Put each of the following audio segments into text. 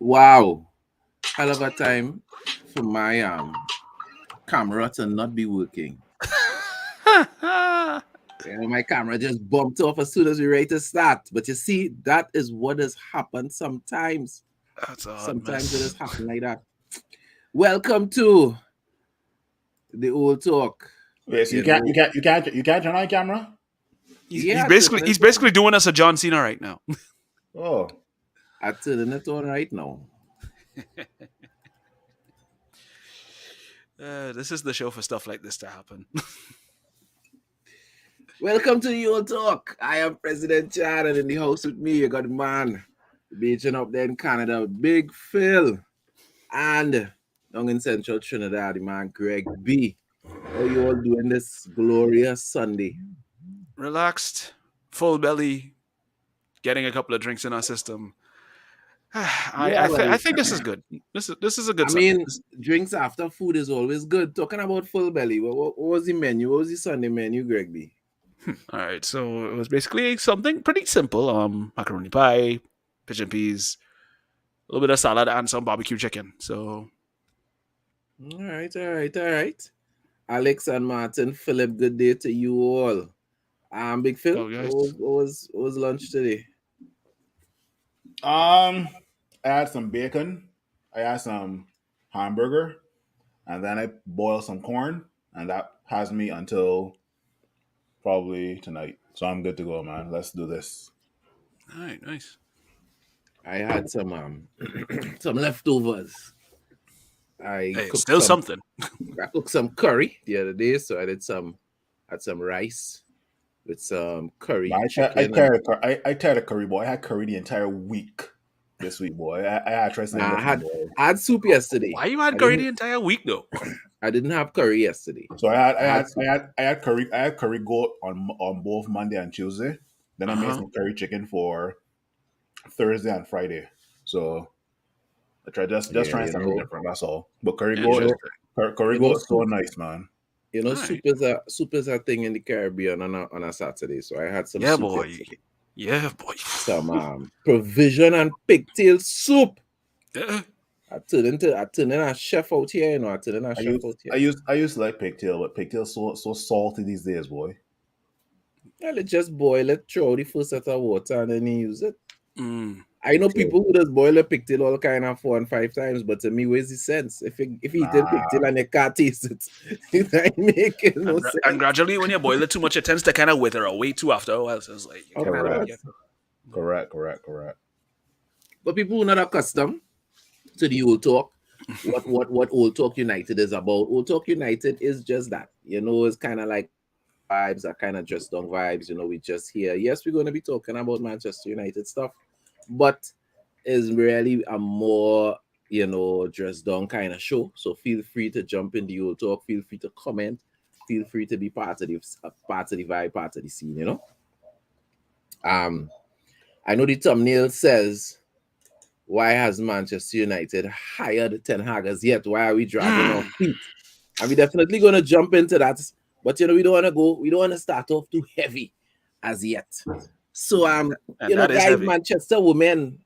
Wow. Hell of a time for my camera to not be working. My camera just bumped off as soon as we ready to start. But you see, that is what has happened sometimes. That's a hot Sometimes mess. it has happened like that. Welcome to the Old Talk. Wait, so you can't turn on camera? He's Yeah, basically doing us a John Cena right now. Oh, I'm turning it on right now. This is the show for stuff like this to happen. Welcome to the Old Talk. I am President Chad, and in the house with me, you got the man beaching up there in Canada, Big Phil, and down in Central Trinidad, the man Greg B. How you all doing this glorious Sunday? Relaxed, full belly, getting a couple of drinks in our system. I think this is good. This is a good. I mean, drinks after food is always good. Talking about full belly, what was the menu? What was the Sunday menu, Greg B? All right, so it was basically something pretty simple. Macaroni pie, pigeon peas, a little bit of salad, and some barbecue chicken. So, all right. Alex and Martin, Philip, good day to you all. Big Phil, what was lunch today? I had some bacon, I had some hamburger, and then I boiled some corn, and that has me until probably tonight. So I'm good to go, man. Let's do this. all right, nice. I had some some leftovers. Something. I cooked some curry the other day, so I had some rice with some curry. I tried a curry, boy. I had curry the entire week this week, boy. I had tried something different, boy. I had soup yesterday. Why you had curry the entire week though? I didn't have curry yesterday. So I had curry. I had curry goat on both Monday and Tuesday. Then I made some curry chicken for Thursday and Friday. So I tried just trying something different. That's all. But curry goat is so nice, man. You know, soup is a thing in the Caribbean on a Saturday. So I had some soup yesterday. Yeah, boy. Some provision and pigtail soup. Yeah. I turned in a chef out here, you know. I used to like pigtail, but pigtail's so salty these days, boy. Yeah, let's just boil it, throw the first set of water, and then you use it. I know people who just boil a pigtail all kind of 4 and 5 times, but to me, where's the sense? If you eat a pigtail and you can't taste it, it ain't making no sense. And gradually, when you boil it too much, it tends to kind of wither away too after a while. So it's like Correct. But people who are not accustomed to the Old Talk, what Old Talk United is about. Old Talk United is just that. You know, it's kind of like vibes are kind of just down vibes. You know, we just here. Yes, we're going to be talking about Manchester United stuff, but it's really a more, you know, dressed down kind of show. So feel free to jump in the Old Talk. Feel free to comment. Feel free to be part of the vibe, part of the scene. You know. I know the thumbnail says, "Why has Manchester United hired Ten Hag as yet? Why are we dragging our feet?" And we're definitely going to jump into that. But, you know, we don't want to start off too heavy as yet. So, you know, guys, Manchester women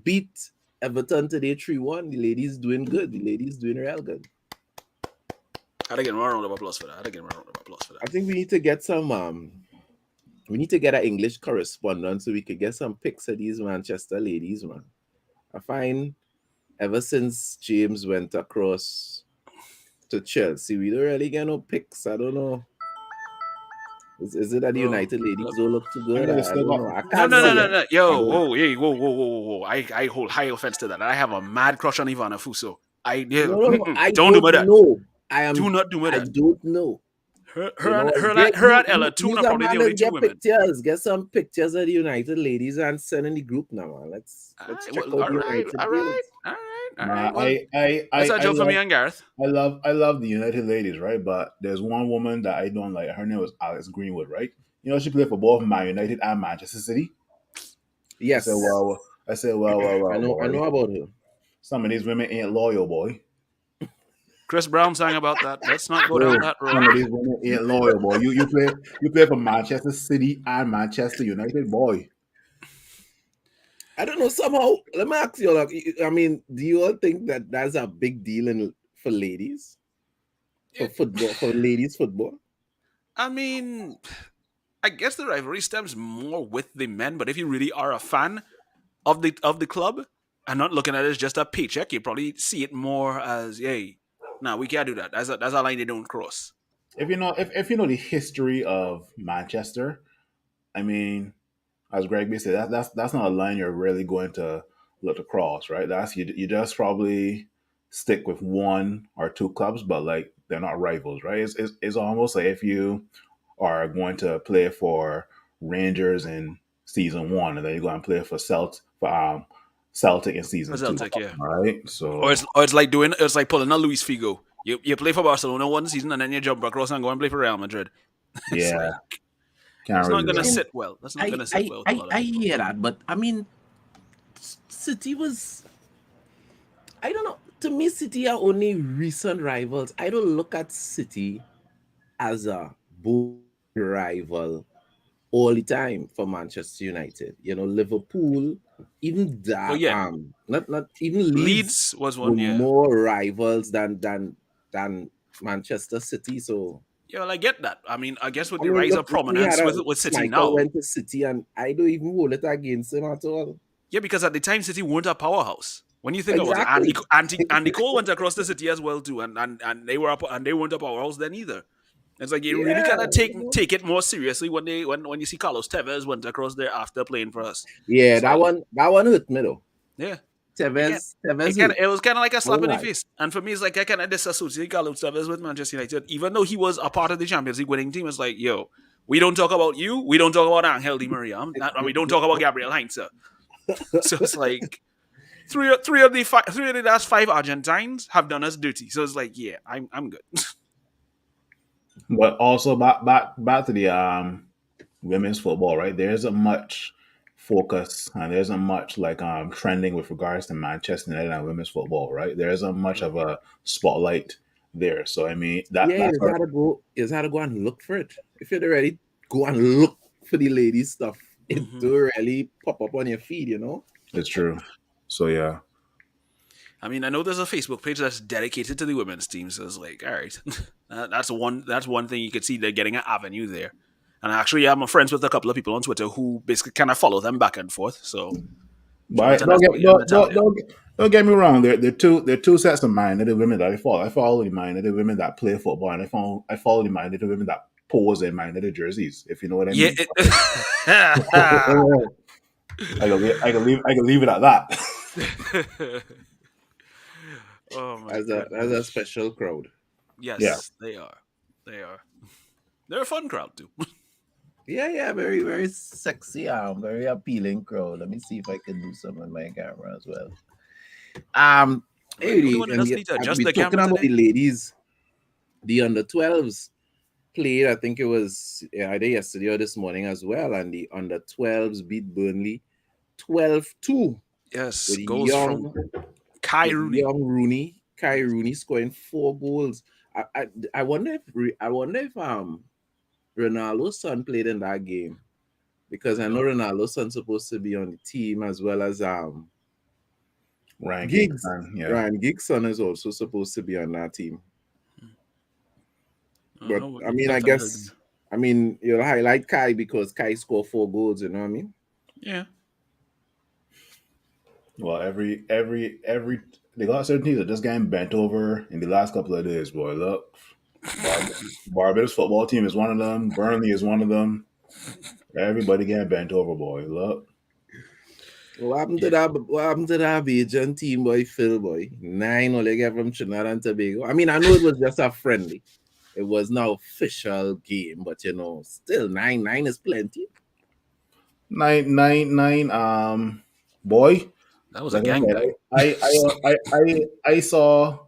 beat Everton today 3-1. The ladies doing good. The ladies doing real good. I'd get a round of applause for that. I think we need to get some, we need to get an English correspondent so we could get some pics of these Manchester ladies, man. I find ever since James went across to Chelsea, we don't really get no pics. I don't know. Is it that the United ladies don't look too good? I don't know. I can't No. Yo, whoa. I hold high offense to that. I have a mad crush on Ivana Fuso. I don't do that. No, do not do that. I don't know. Her and Ella too are probably the only two women. Get some pictures of the United ladies and send in the group now, man. Let's check out the United. All right. That's a joke for me and Gareth. I love the United ladies, right? But there's one woman that I don't like. Her name was Alex Greenwood, right? You know, she played for both Man United and Manchester City. Yes. I said, well. I know about her. some of these women ain't loyal, boy. Chris Brown sang about that. Let's not go down Bro, that road. some of these women ain't loyal, boy. You play for Manchester City and Manchester United, boy. I don't know. Somehow, let me ask you. Like, I mean, do you all think that that's a big deal for ladies, for football, for ladies football? I mean, I guess the rivalry stems more with the men, but if you really are a fan of the club and not looking at it as just a paycheck, you probably see it more as, hey, nah, we can't do that. That's a line they don't cross. If you know the history of Manchester, I mean, as Greg B said, that's not a line you're really going to look to cross, right? That's you just probably stick with one or two clubs, but like they're not rivals, right? It's almost like if you are going to play for Rangers in season one, and then you go and play for Celtic in For season two, Celtic, yeah. right? Or So it's like pulling a Luis Figo. You play for Barcelona one season and then you jump across and go and play for Real Madrid. It's yeah, like can't that's not really do gonna I that. mean, sit well. That's not gonna sit well with a lot of I people. hear that, but I mean, City was. I don't know. To me, City are only recent rivals. I don't look at City as a bold rival all the time for Manchester United. You know, Liverpool, even Oh that, yeah, not even Leeds Leeds was were one. Yeah, more rivals than Manchester City. So yeah. Well, I get that. I mean, I guess with I the mean, rise look, of we had prominence a with City Michael now, went to City, and I don't even hold it against him at all. yeah, because at the time City weren't a powerhouse. When you think about it, Exactly. Andy Cole went across the city as well too, and they were up, and they weren't a powerhouse then either. It's like you really Yeah, gotta you know. take it more seriously when you see Carlos Tevez went across there after playing for us. Yeah, It's like, that one hurt me though. yeah, again, Tevez hurt. it was kind of like a I slap won't in the lie. face. And for me, it's like I kind of disassociate Carlos Tevez with Manchester United, even though he was a part of the Champions League winning team. It's like, yo, we don't talk about you, we don't talk about Angel Di Maria, and we don't talk about Gabriel Heinze. So it's like three of the last five Argentines have done us dirty. So it's like, yeah, I'm good. But also back to the women's football, right? There isn't much focus and there isn't much like trending with regards to Manchester United and women's football, right? There isn't much of a spotlight there. So I mean Yeah, that's our, you just gotta go and look for it. If you're ready, go and look for the ladies stuff. It Hmm. do really pop up on your feed, you know. it's true. So yeah. I mean, I know there's a Facebook page that's dedicated to the women's team, so it's like, all right, that's one thing you could see they're getting an avenue there. And actually, I'm friends with a couple of people on Twitter who basically kind of follow them back and forth. So shout out But to Natalia. don't get me wrong. They're two sets of minded women that I follow. I follow the minded women that play football, and I follow the minded women that pose in minded jerseys. If you know what I Yeah. mean. I can leave it at that. Oh my As a goodness. special crowd. Yeah. Yes, they are. They are. They're a fun crowd too. Yeah, very, very sexy, very appealing crowd. Let me see if I can do some on my camera as well. Am I the only one that And doesn't yet, need to as adjust we the talking camera about the today? ladies, the under 12s played, I think it was either yesterday or this morning as well, and the under 12s beat Burnley 12-2 Yes, with goals from young Kai with Rooney. young Rooney, Kai Rooney scoring 4 goals. I wonder if Ronaldo's son played in that game, because I know Ronaldo's son's supposed to be on the team, as well as Ryan Giggs, Giggs. man. Yeah. Ryan Giggs' son is also supposed to be on that team. I don't But know. I mean, Definitely heard. you'll highlight Kai because Kai scored 4 goals. You know what I mean? Yeah. Well, every they got certain teams that just getting bent over in the last couple of days, boy. Look, Bar- Barbados football team is one of them. Burnley is one of them. Everybody getting bent over, boy. Look, Yeah. What happened to that Bajan team, boy? Phil, boy, 9 only get from Trinidad and Tobago. I mean, I know it was just a friendly. It was no official game, but still 9-9 is plenty. 9-9. Boy, That was a like I said, gangbang. I saw.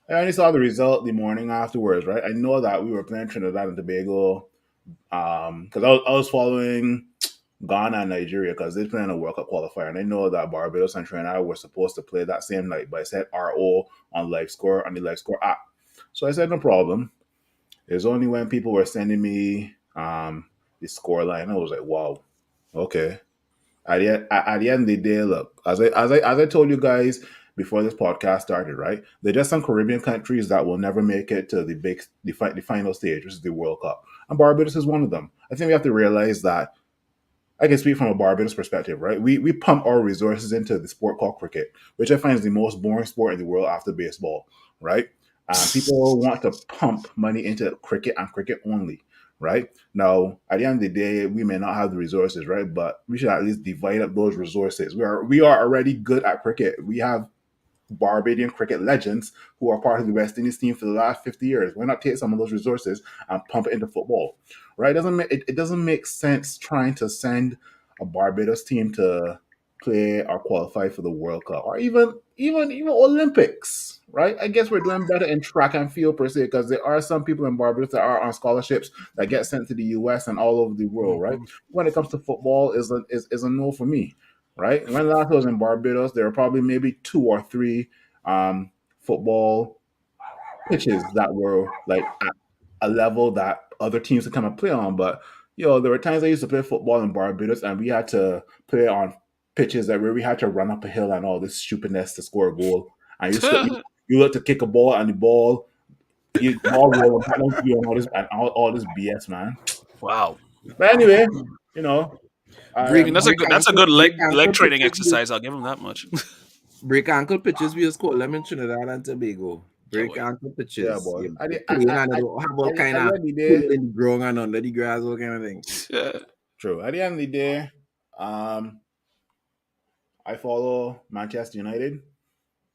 I only saw the result the morning afterwards, right? I know that we were playing Trinidad and Tobago because I was following Ghana and Nigeria because they're playing a World Cup qualifier, and I know that Barbados and Trinidad were supposed to play that same night, but I said RO on live score on the live score app. So I said no problem. It's only when people were sending me the score line, I was like, wow, okay. At the end of the day, look, as I told you guys before this podcast started, right? There's just some Caribbean countries that will never make it to the final stage, which is the World Cup, and Barbados is one of them. I think we have to realize that. I can speak from a Barbados perspective, right? We pump our resources into the sport called cricket, which I find is the most boring sport in the world after baseball, right? People want to pump money into cricket and cricket only, right? Now, at the end of the day, we may not have the resources, right? But we should at least divide up those resources. We are already good at cricket. We have Barbadian cricket legends who are part of the West Indies team for the last 50 years. Why not take some of those resources and pump it into football, right? It doesn't make sense trying to send a Barbados team to play or qualify for the World Cup or even Olympics, right? I guess we're doing better in track and field per se because there are some people in Barbados that are on scholarships that get sent to the US and all over the world, right? When it comes to football, is a no for me, right? When last I was in Barbados, there were probably maybe 2 or 3 football pitches that were like at a level that other teams could come and play on. But there were times I used to play football in Barbados, and we had to play on pitches that where we had to run up a hill and all this stupidness to score a goal. And you look to kick a ball, and the ball rolling back down to you and all this BS, man. Wow. But anyway, I mean, that's a good leg training pitches, exercise. I'll give him that much. break ankle pitches we just call them in Trinidad and Tobago. Break ankle pitches. Yeah, boy. You have all kind of in the ground and under the grass, all kind of things. Yeah. True. At the end of the day, I follow Manchester United.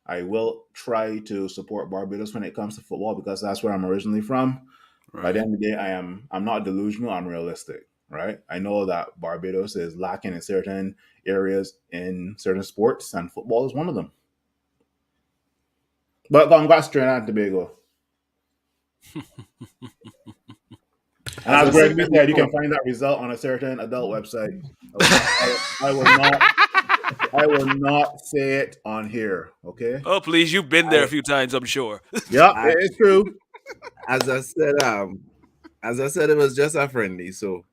I will try to support Barbados when it comes to football because that's where I'm originally from. Right. By the end of the day, I'm not delusional. I'm realistic, right? I know that Barbados is lacking in certain areas in certain sports, and football is one of them. But congrats, Trinidad and Tobago. And as Greg said, you can find that result on a certain adult website. I will not say it on here, okay? Oh, please, you've been there a few times, I'm sure. Yeah, it's true. As I said, it was just a friendly. So,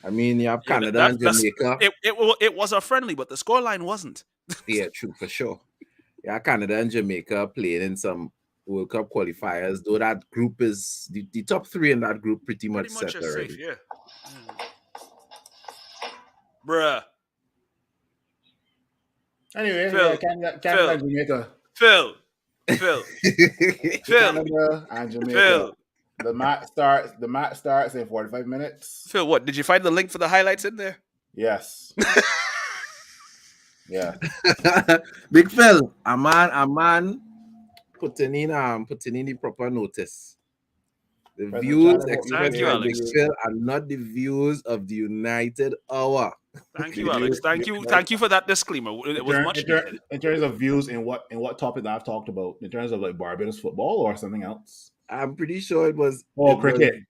I mean, you have Canada and Jamaica. It was a friendly, but the scoreline wasn't. Yeah, true, for sure. Yeah, Canada and Jamaica played in some World Cup qualifiers, though that group is the top 3 in that group pretty much set already. Safe, yeah. Bruh. Anyway, Phil, Canada and Jamaica. Phil. Canada and Jamaica. Phil. The match starts in 45 minutes. Phil, what? Did you find the link for the highlights in there? Yes. Yeah. Big Phil, a man putting in the proper notice. The views expressed by Big Phil are not the views of the United Hour. Thank you, Alex. Thank you for that disclaimer. It was much needed. In terms of views in what topic that I've talked about, in terms of like Barbados football or something else. I'm pretty sure it was cricket.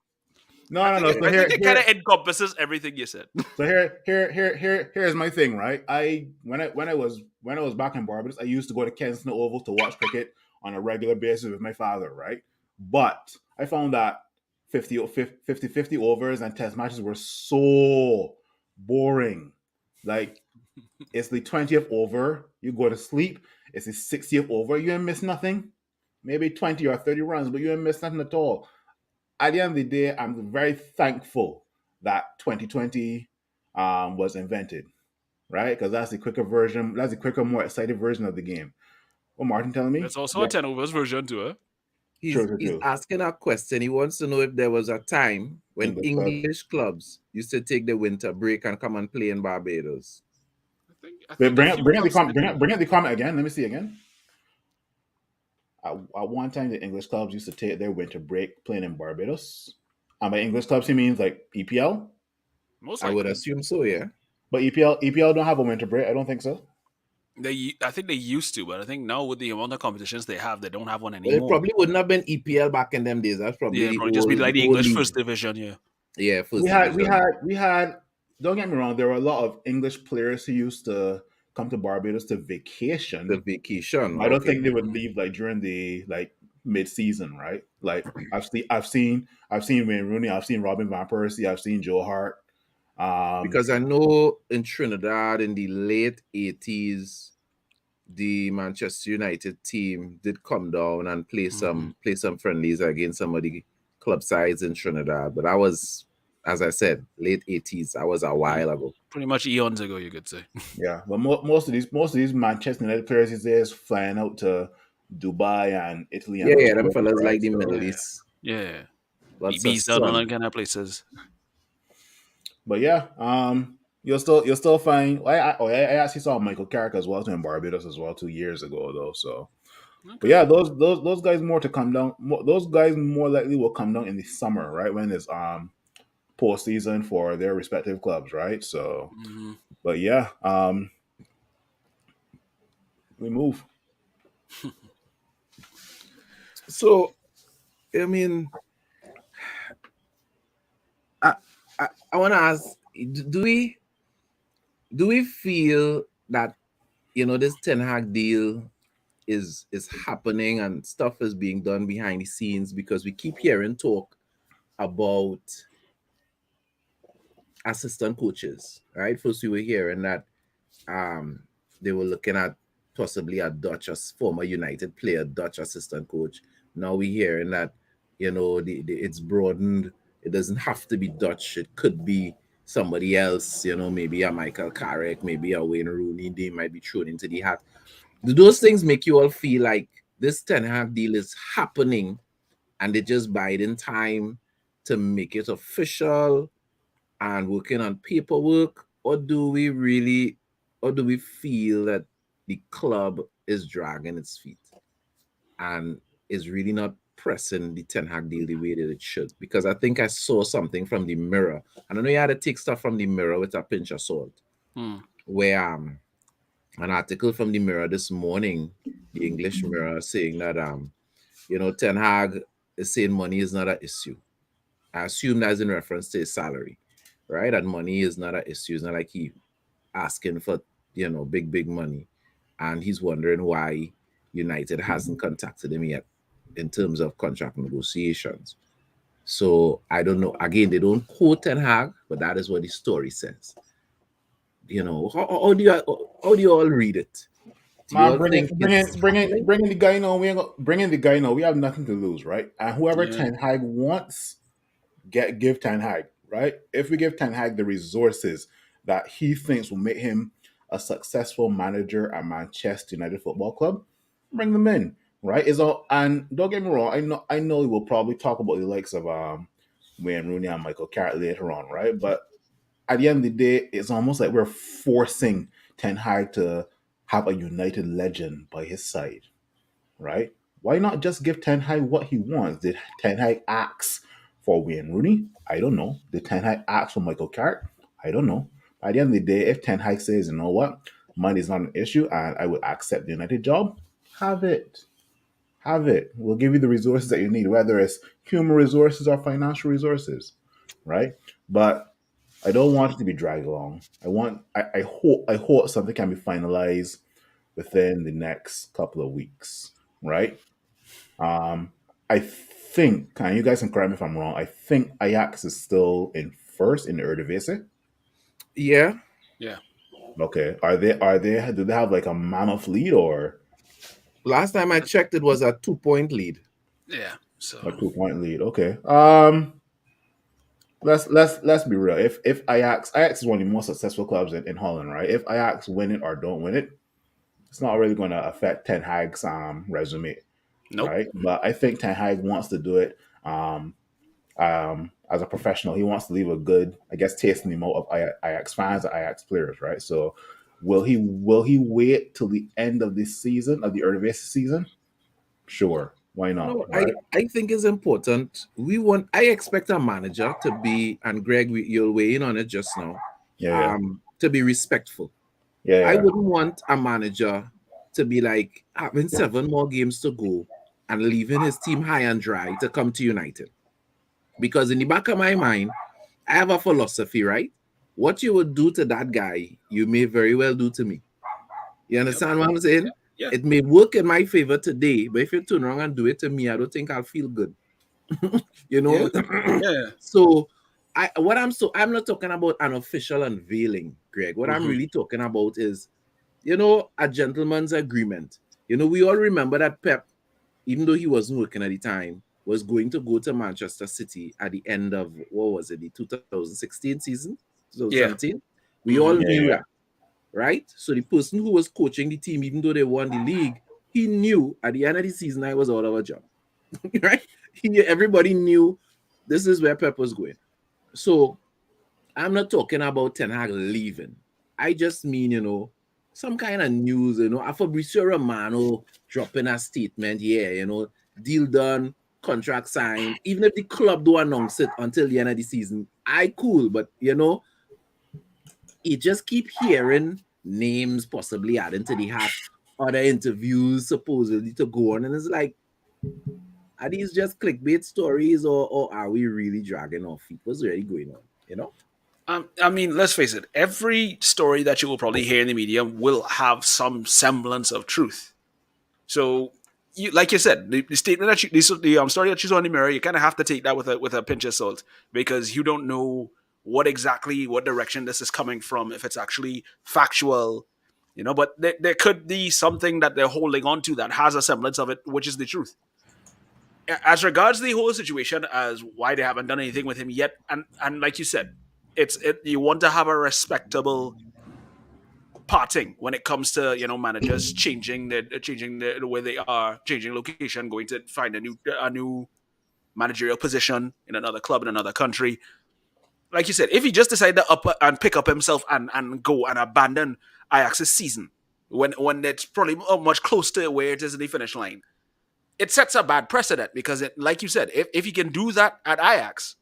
No. I think it kind of encompasses everything you said. So here's my thing, right? When I was back in Barbados, I used to go to Kensington Oval to watch cricket on a regular basis with my father, right? But I found that 50 overs and test matches were so boring. Like, it's the 20th over, you go to sleep. It's the 60th over, you ain't miss nothing. Maybe 20 or 30 runs, but you ain't miss nothing at all. At the end of the day, I'm very thankful that 2020 was invented, right? Because that's the quicker version. That's the quicker, more exciting version of the game. What Martin telling me? It's also a 10 overs version too, huh? He's asking a question. He wants to know if there was a time when English clubs used to take the winter break and come and play in Barbados. Bring up the comment again. Let me see again. At one time, the English clubs used to take their winter break playing in Barbados. And by English clubs, he means like EPL? I would assume so, yeah. But EPL don't have a winter break. I don't think so. I think they used to, but I think now with the amount of competitions they have, they don't have one anymore. Well, it probably wouldn't have been EPL back in them days. That's probably probably just be like the English First Division, yeah. Yeah, we had don't get me wrong, there were a lot of English players who used to come to Barbados to The vacation. vacation. I don't Okay. think they would leave like during the like mid season, right? Like I've seen Wayne Rooney, I've seen Robin van Persie, I've seen Joe Hart. Because I know in Trinidad in the late 80s, the Manchester United team did come down and play some friendlies against some of the club sides in Trinidad. But I was, as I said, late 80s. I was a while ago. Pretty much eons ago, you could say. Yeah, but most of these Manchester United players these days flying out to Dubai and Italy and Yeah, those yeah, them places, fellas right? like the So, Middle East. Yeah. Lots of Ibiza and all sun. that kind of places. but yeah, you'll still find. I actually saw Michael Carrick as well in Barbados as well 2 years ago though. So, but Okay. yeah, those guys more to come down. Those guys more likely will come down in the summer, right when it's postseason for their respective clubs, right? So, Mhm. but yeah, we move. So, I mean, I I want to ask, do we feel that this Ten Hag deal is happening and stuff is being done behind the scenes because we keep hearing talk about assistant coaches, right? First we were hearing that um they were looking at possibly a Dutch as former United player, Dutch assistant coach. Now we're hearing that it's broadened. It doesn't have to be Dutch. It could be somebody else. Maybe a Michael Carrick, maybe a Wayne Rooney. They might be thrown into the hat. Do those things make you all feel like this Ten Hag deal is happening and they're just biding time to make it official and working on paperwork, or do we feel that the club is dragging its feet and is really not pressing the Ten Hag deal the way that it should? Because I think I saw something from the Mirror, and I know you had to take stuff from the Mirror with a pinch of salt, Hmm. where an article from the Mirror this morning, the English Mirror, saying that Ten Hag is saying money is not an issue. I assume that's in reference to his salary, right? And money is not an issue. It's not like he asking for big money, and he's wondering why United hasn't contacted him yet in terms of contract negotiations. So I don't know. Again, they don't quote Ten Hag, but that is what the story says. How do you all read it? Do you Man, all think it's happening? bringing the guy now. We ain't got, bringing the guy now. We have nothing to lose, right? And whoever Yeah. Ten Hag wants, give Ten Hag, right? If we give Ten Hag the resources that he thinks will make him a successful manager at Manchester United Football Club, bring them in, right? Is all. And don't get me wrong. I know we'll probably talk about the likes of Wayne Rooney and Michael Carrick later on, right? But at the end of the day, it's almost like we're forcing Ten Hag to have a United legend by his side, right? Why not just give Ten Hag what he wants? Did Ten Hag ask for Wayne Rooney? I don't know. Did Ten Hag ask for Michael Carrick? I don't know. At the end of the day, if Ten Hag says, you know what, money is not an issue and I would accept the United job, have it. Have it. We'll give you the resources that you need, whether it's human resources or financial resources, right? But I don't want it to be dragged along. I hope something can be finalized within the next couple of weeks, right? Um, I think, and you guys can correct me if I'm wrong. I think Ajax is still in first in the Eredivisie. Yeah. Yeah. Okay, are they? Do they have like a mammoth lead or Last time I checked, it was a 2 point lead. Yeah. So a 2 point lead? Okay. Let's be real. If Ajax is one of the most successful clubs in Holland, right? If Ajax win it or don't win it, it's not really going to affect Ten Hag's resume, nope. right? But I think Ten Hag wants to do it as a professional. He wants to leave a good, I guess, taste in the mouth of Ajax fans, or Ajax players, right? So, will he wait till the end of this season of the Eredivisie season? Sure, why not, No, I, right? I think it's important. I expect a manager to be, and Greg, you'll weigh in on it just now, Yeah, yeah, to be respectful. yeah, I yeah. wouldn't want a manager to be like having 7 more games to go and leaving his team high and dry to come to United. Because in the back of my mind, I have a philosophy, right? what you would do to that guy, you may very well do to me. You Yep. understand what I'm saying? Yeah. It may work in my favor today, but if you turn around and do it to me, I don't think I'll feel good. You Yeah. know? Yeah. So I'm not talking about an official unveiling, Greg. What I'm Mm-hmm. really talking about is, a gentleman's agreement. We all remember that Pep, even though he wasn't working at the time, was going to go to Manchester City at the end of, what was it, the 2016 season, Yeah. 2017. We all Mm-hmm. Yeah, knew yeah. that, right? So the person who was coaching the team, even though they won the league, he knew at the end of the season I was out of a job, right? Everybody knew this is where Pep was going. So I'm not talking about Ten Hag leaving. I just mean, some kind of news, a Fabrizio Romano dropping a statement here, deal done, contract signed. Even if the club don't announce it until the end of the season, I cool. But, you just keep hearing names possibly adding to the hat, other interviews supposedly to go on. And it's like, are these just clickbait stories, or are we really dragging our feet? What's really going on? I mean, let's face it. Every story that you will probably hear in the media will have some semblance of truth. So, like you said, the statement that the story that you saw in the mirror, you kind of have to take that with a pinch of salt because you don't know what direction this is coming from. If it's actually factual, but there could be something that they're holding on to that has a semblance of it, which is the truth. As regards the whole situation, as why they haven't done anything with him yet, and like you said, you want to have a respectable parting when it comes to managers changing the way they are, changing location, going to find a new managerial position in another club in another country. Like you said, if he just decided to up and pick up himself and go and abandon Ajax's season when it's probably much closer to where it is in the finish line, it sets a bad precedent because like you said, if he can do that at Ajax,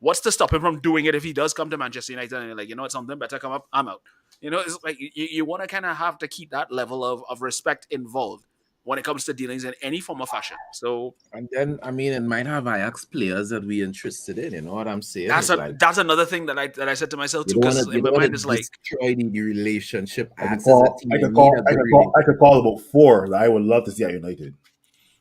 what's to stop him from doing it if he does come to Manchester United and you're like, it's something better come up, I'm out. It's like you want to kind of have to keep that level of respect involved when it comes to dealings in any form of fashion. So And then, I mean, it might have Ajax players that we're interested in. You know what I'm saying? that's It's like that's another thing that I said to myself you too, don't want to because you in my don't want to mind it's like, destroy the relationship. I could Ajax is a call, team. I You could need call, a I good could call, I relationship. could call about four that I would love to see at United.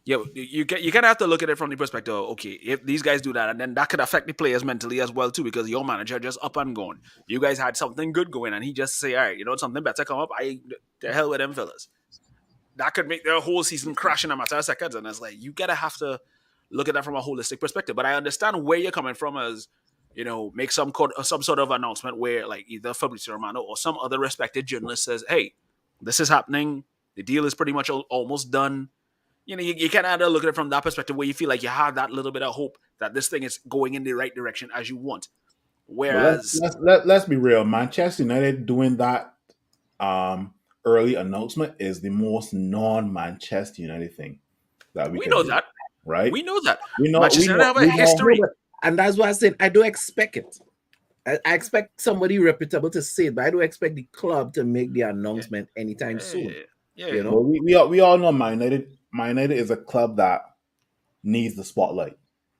you kind of have to look at it from the perspective of, okay, if these guys do that, and then that could affect the players mentally as well too, because your manager just up and gone. You guys had something good going, and he just say, all right, something better come up. The hell with them fellas. That could make their whole season crash in a matter of seconds. And it's like you gotta have to look at that from a holistic perspective. But I understand where you're coming from as make some sort of announcement where like either Fabrizio Romano or some other respected journalist says, "Hey, this is happening. The deal is pretty much almost done." You kind of have to look at it from that perspective where you feel like you have that little bit of hope that this thing is going in the right direction as you want. But let's Whereas, let's let's be real. Manchester United doing that um early announcement is the most non-Manchester United thing that we we could know do, that. right? We know that. We know, we Manchester United know, have a we know. No, history. but and that's why I said I don't expect it. I expect somebody reputable to say it, but I don't expect the club to make the Yeah. announcement anytime soon. Yeah. Yeah. You But know, we all know Man United. Man United is a club that needs the spotlight,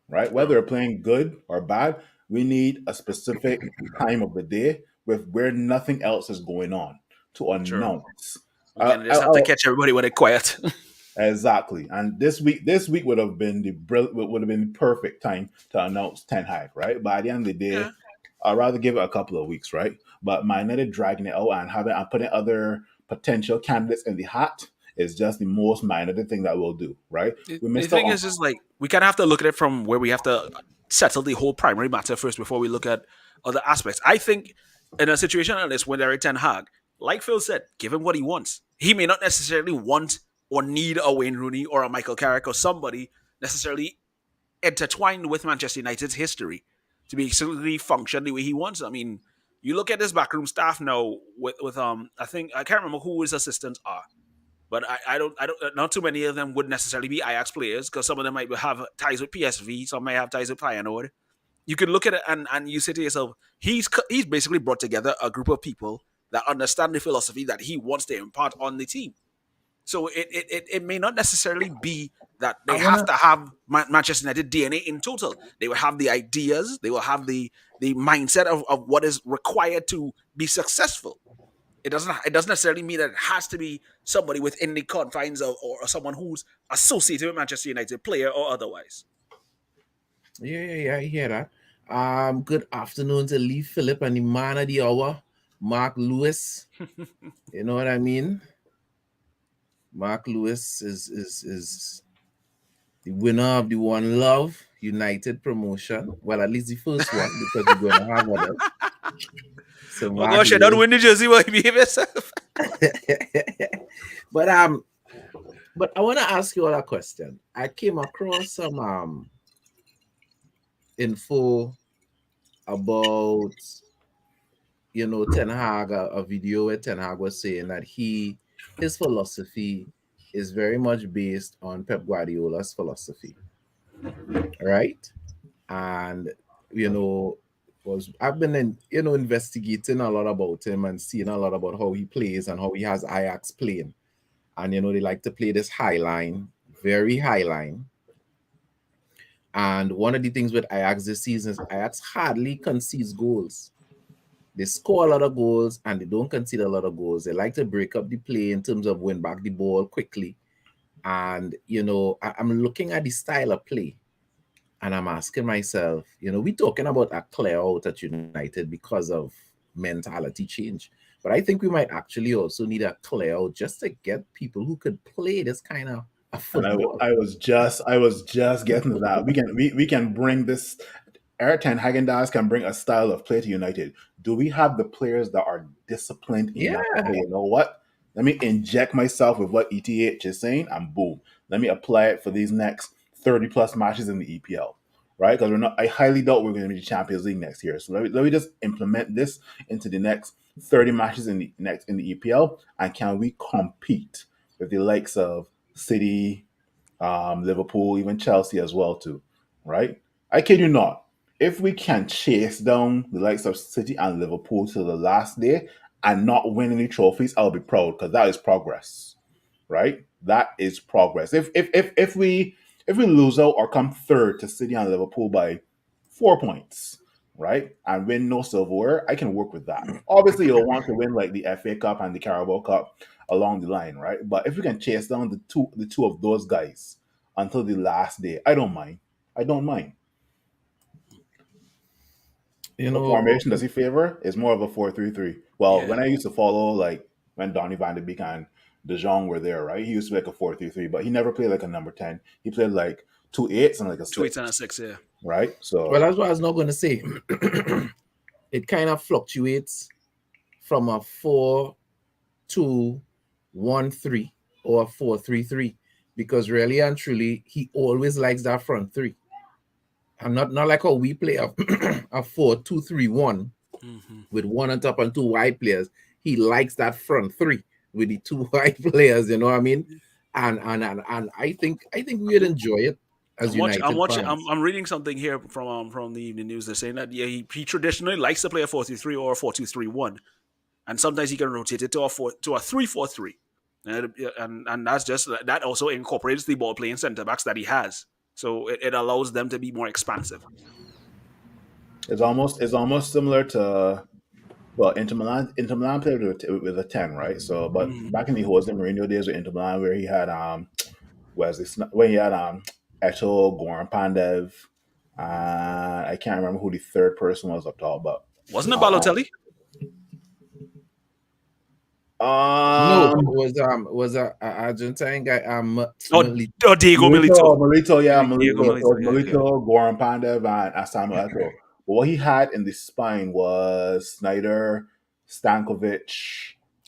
right? Whether True. they're playing good or bad, we need a specific time of the day with where nothing else is going on to True. announce. Again, you just have to catch everybody when they're quiet. Exactly, and this week would have been would have been the perfect time to announce Ten Hag, right? But at the end of the Yeah. day, I'd rather give it a couple of weeks, right? But my United dragging it out and having and putting other potential candidates in the hat is just the most minor thing that we'll do, right? We The missed out thing on. is like we kind of have to look at it from where we have to settle the whole primary matter first before we look at other aspects. I think in a situation like this, when Eric Ten Hag, like Phil said, give him what he wants. He may not necessarily want or need a Wayne Rooney or a Michael Carrick or somebody necessarily intertwined with Manchester United's history to be absolutely function the way he wants. I mean, you look at this backroom staff now with I think I can't remember who his assistants are, but I don't not too many of them would necessarily be Ajax players because some of them might have ties with PSV, some may have ties with Feyenoord. You could look at it and you say to yourself, he's basically brought together a group of people that understand the philosophy that he wants to impart on the team. So it may not necessarily be that I they have wanna to have Manchester United DNA in total. They will have the ideas, they will have the the mindset of what is required to be successful. It doesn't necessarily mean that it has to be somebody within the confines of or someone who's associated with Manchester United, player or otherwise. Yeah, I hear that. Good afternoon to Lee Phillip and the man of the hour, Mark Lewis. You know what I mean? Mark Lewis is the winner of the One Love United promotion. Well, at least the first one, because we're going to have others. So Oh Mark gosh, you don't Lewis. win the jersey while you behave yourself. but I want to ask you all a question. I came across some info about Ten Hag, a video where Ten Hag was saying that his philosophy is very much based on Pep Guardiola's philosophy, right? And I've been investigating a lot about him and seeing a lot about how he plays and how he has Ajax playing, and they like to play this high line, very high line. And one of the things with Ajax this season is Ajax hardly concedes goals. They score a lot of goals and they don't concede a lot of goals. They like to break up the play in terms of win back the ball quickly. And, I'm looking at the style of play and I'm asking myself, we're talking about a clear out at United because of mentality change. But I think we might actually also need a clear out just to get people who could play this kind of And football. I was just getting to that. We can bring this. Ten Hag can bring a style of play to United. Do we have the players that are disciplined enough to say, you know what? Let me inject myself with what ETH is saying, and boom, let me apply it for these next 30 plus matches in the EPL, right? Because I highly doubt we're going to be the Champions League next year. So let me just implement this into the next 30 matches in the EPL, and can we compete with the likes of City, Liverpool, even Chelsea as well too, right? I kid you not. If we can chase down the likes of City and Liverpool to the last day and not win any trophies, I'll be proud because that is progress, right? That is progress. If we lose out or come third to City and Liverpool by 4 points, right, and win no silverware, I can work with that. Obviously, you'll want to win like the FA Cup and the Carabao Cup along the line, right? But if we can chase down the two of those guys until the last day, I don't mind. I don't mind. What formation does he favor? It's more of a 4-3-3. Well, Yeah. when I used to follow, like when Donny van de Beek and De Jong were there, right? He used to be like a 4-3-3, but he never played like a number 10. He played like 2 8s and like a 2 8 6, and a 6, yeah. right? So Well, that's what I was not going to say. It kind of fluctuates from a 4-2-1-3 or a 4-3-3 because really and truly, he always likes that front three. And not like how we play a 4-2-3-1 with one on top and two wide players. He likes that front three with the two wide players, you know what I mean? And I think we'd enjoy it as United fans. I'm reading something here from the evening news. They're saying that he traditionally likes to play a 4-3-3 or a 4-2-3-1, and sometimes he can rotate it to a 3-4-3, and that's just that also incorporates the ball playing centre backs that he has, so it allows them to be more expansive. it's almost similar to well, Inter Milan. Inter Milan played with a 10, right? So, but back in the Jose Mourinho days with Inter Milan, where he had when he had Eto, Goran Pandev, I can't remember who the third person was up top, but Wasn't it uh, Balotelli? No, um, was a Argentine guy. Diego Milito. Milito, yeah, Diego Milito. So Milito, yeah, yeah. Milito, Goran Pandev, and Asano Eto. But what he had in the spine was Snyder, Stankovic,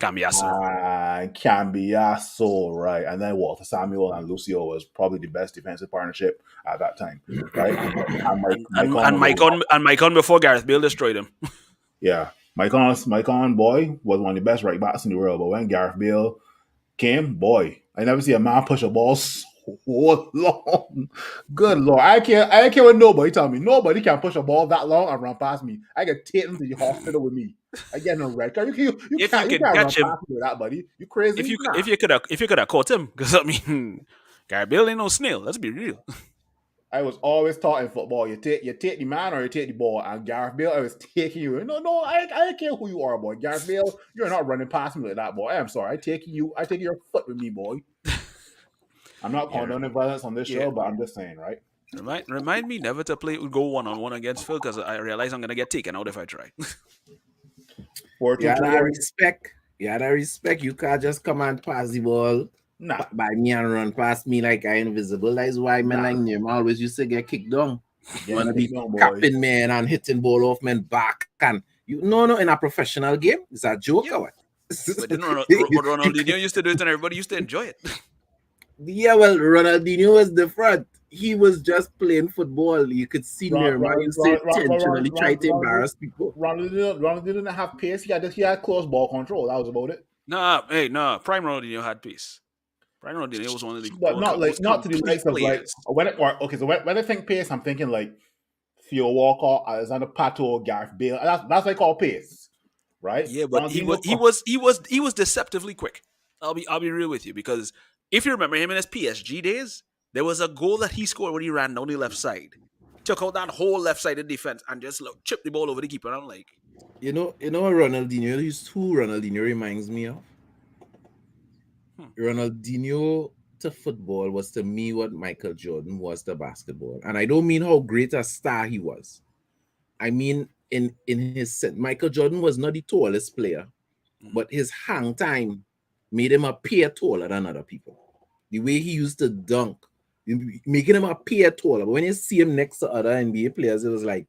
Cambiaso. Cambiaso, right? And then Walter Samuel and Lucio was probably the best defensive partnership at that time, right? And Maicon before Gareth Bale destroyed him. yeah, Maicon boy was one of the best right backs in the world. But when Gareth Bale came, boy, I never see a man push a ball so long. Good lord, I can't what nobody tell me. Nobody can push a ball that long and run past me. I can take him to the hospital with me. I get no red card. You can't run catch him, past me with that, buddy. You crazy? if you could have caught him, because I mean, Gareth Bale ain't no snail. Let's be real. I was always taught in football, you take the man or you take the ball. And Gareth Bale, I was taking you. No, I don't care who you are, boy. Gareth Bale, you're not running past me like that, boy. I'm sorry. I take your foot with me, boy. I'm not Yeah, condoning violence on this yeah. show, but I'm just saying, right? Remind me never to go 1-on-1 against Phil because I realize I'm gonna get taken out if I try. You had 4-2-3 that there. respect. You had that respect. You can't just come and pass the ball Nah, by me and run past me like I invisible. That is why men nah. like him always used to get kicked down. You Getting want to be kicked down, boy. capping men and hitting ball off men back. And you no, in a professional game, it's a joke Yeah, or what? but then You- Ronaldinho used to do it, and everybody used to enjoy it. yeah, well, Ronaldinho was different. He was just playing football. You could see Neymar used to intentionally try to embarrass people. Ronald didn't have pace. He had close ball control. That was about it. Nah. Prime Ronaldinho had pace. Prime Ronaldinho was one of the But World Cup most not to the complete likes of like players. when I think pace, I'm thinking like Theo Walker, Alexander Pato, Gareth Bale. That's what I call pace, right? Yeah, but Ronaldinho, he was deceptively quick. I'll be real with you because if you remember him in his PSG days, there was a goal that he scored when he ran down the left side, took out that whole left sided defense and just chipped the ball over the keeper. I'm like, What who Ronaldinho reminds me of? hmm, Ronaldinho to football was to me what Michael Jordan was to basketball. And I don't mean how great a star he was. I mean in his set. Michael Jordan was not the tallest player, but his hang time made him appear taller than other people. The way he used to dunk, making him appear taller. But when you see him next to other NBA players, it was like,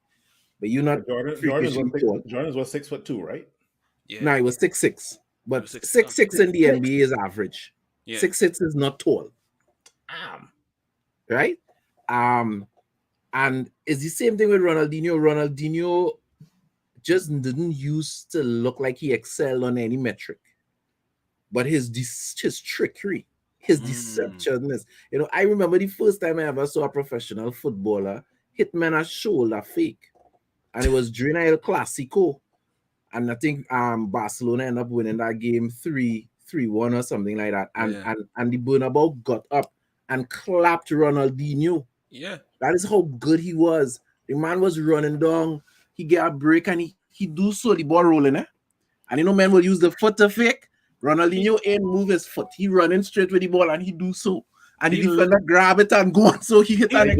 but you're not freakishly tall. Jordan was 6'2", right? yeah, No, he was 6'6". he But was 6'6" in the NBA is average. yeah, 6'6" is not tall, right? And it's the same thing with Ronaldinho. Ronaldinho just didn't used to look like he excelled on any metric, but his trickery, his deceptionness. I remember the first time I ever saw a professional footballer hit man a shoulder fake, and it was during El Clasico, and I think Barcelona ended up winning that game 3-1 or something like that, and the Burnable got up and clapped Ronaldinho. yeah. That is how good he was. The man was running down. He get a break and he do so the ball rolling, eh? And man will use the foot to fake. Ronaldinho ain't move his foot. He running straight with the ball and he do so. And the defender grab it and go on. So he hit an He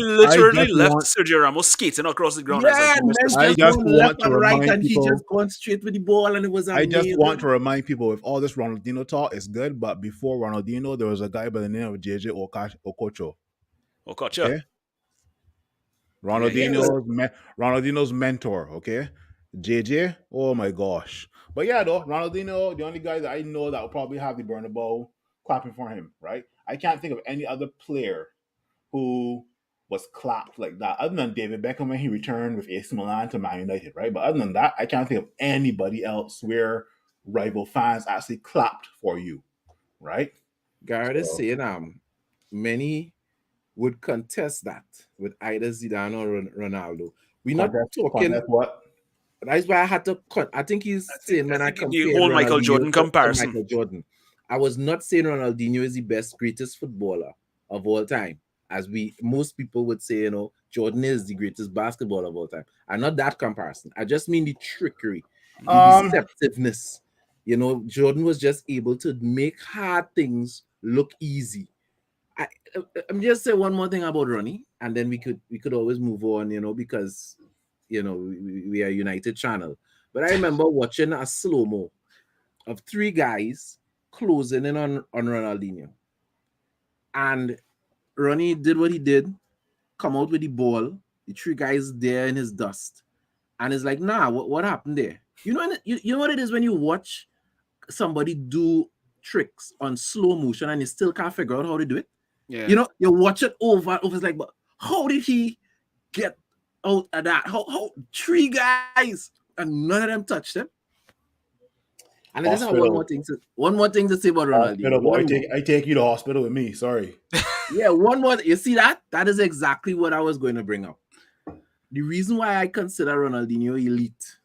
literally left Sergio Ramos skating across the ground. Yeah, Like, man just going left and right and he just going straight with the ball and it was amazing. I just want to remind people with all this Ronaldinho talk is good, but before Ronaldinho, there was a guy by the name of JJ Okocho. Okocha. Okay? Ronaldinho's mentor, okay? JJ, oh my gosh. But yeah, though, Ronaldinho, the only guy that I know that will probably have the Burnable clapping for him, right? I can't think of any other player who was clapped like that, other than David Beckham when he returned with AC Milan to Man United, right? But other than that, I can't think of anybody else where rival fans actually clapped for you, right? Garrett is saying many would contest that with either Zidane or Ronaldo. We're not talking what? That's why I had to cut. I think he's saying when I compare the whole Michael Jordan comparison. Michael Jordan. I was not saying Ronaldinho is the best, greatest footballer of all time, as most people would say. Jordan is the greatest basketballer of all time. And not that comparison. I just mean the trickery, the deceptiveness. Jordan was just able to make hard things look easy. I'm just saying one more thing about Ronnie, and then we could always move on, because we are United channel. But I remember watching a slow-mo of three guys closing in on Ronaldinho. And Ronnie did what he did, come out with the ball, the three guys there in his dust. And it's like, nah, what happened there? You know what it is when you watch somebody do tricks on slow motion and you still can't figure out how to do it? Yeah. You watch it over and over. It's like, but how did he get out of that? How three guys and none of them touched him? And I just have one more thing to say about Ronaldinho. I take you to hospital with me. Sorry. Yeah, one more. You see that? That is exactly what I was going to bring up. The reason why I consider Ronaldinho elite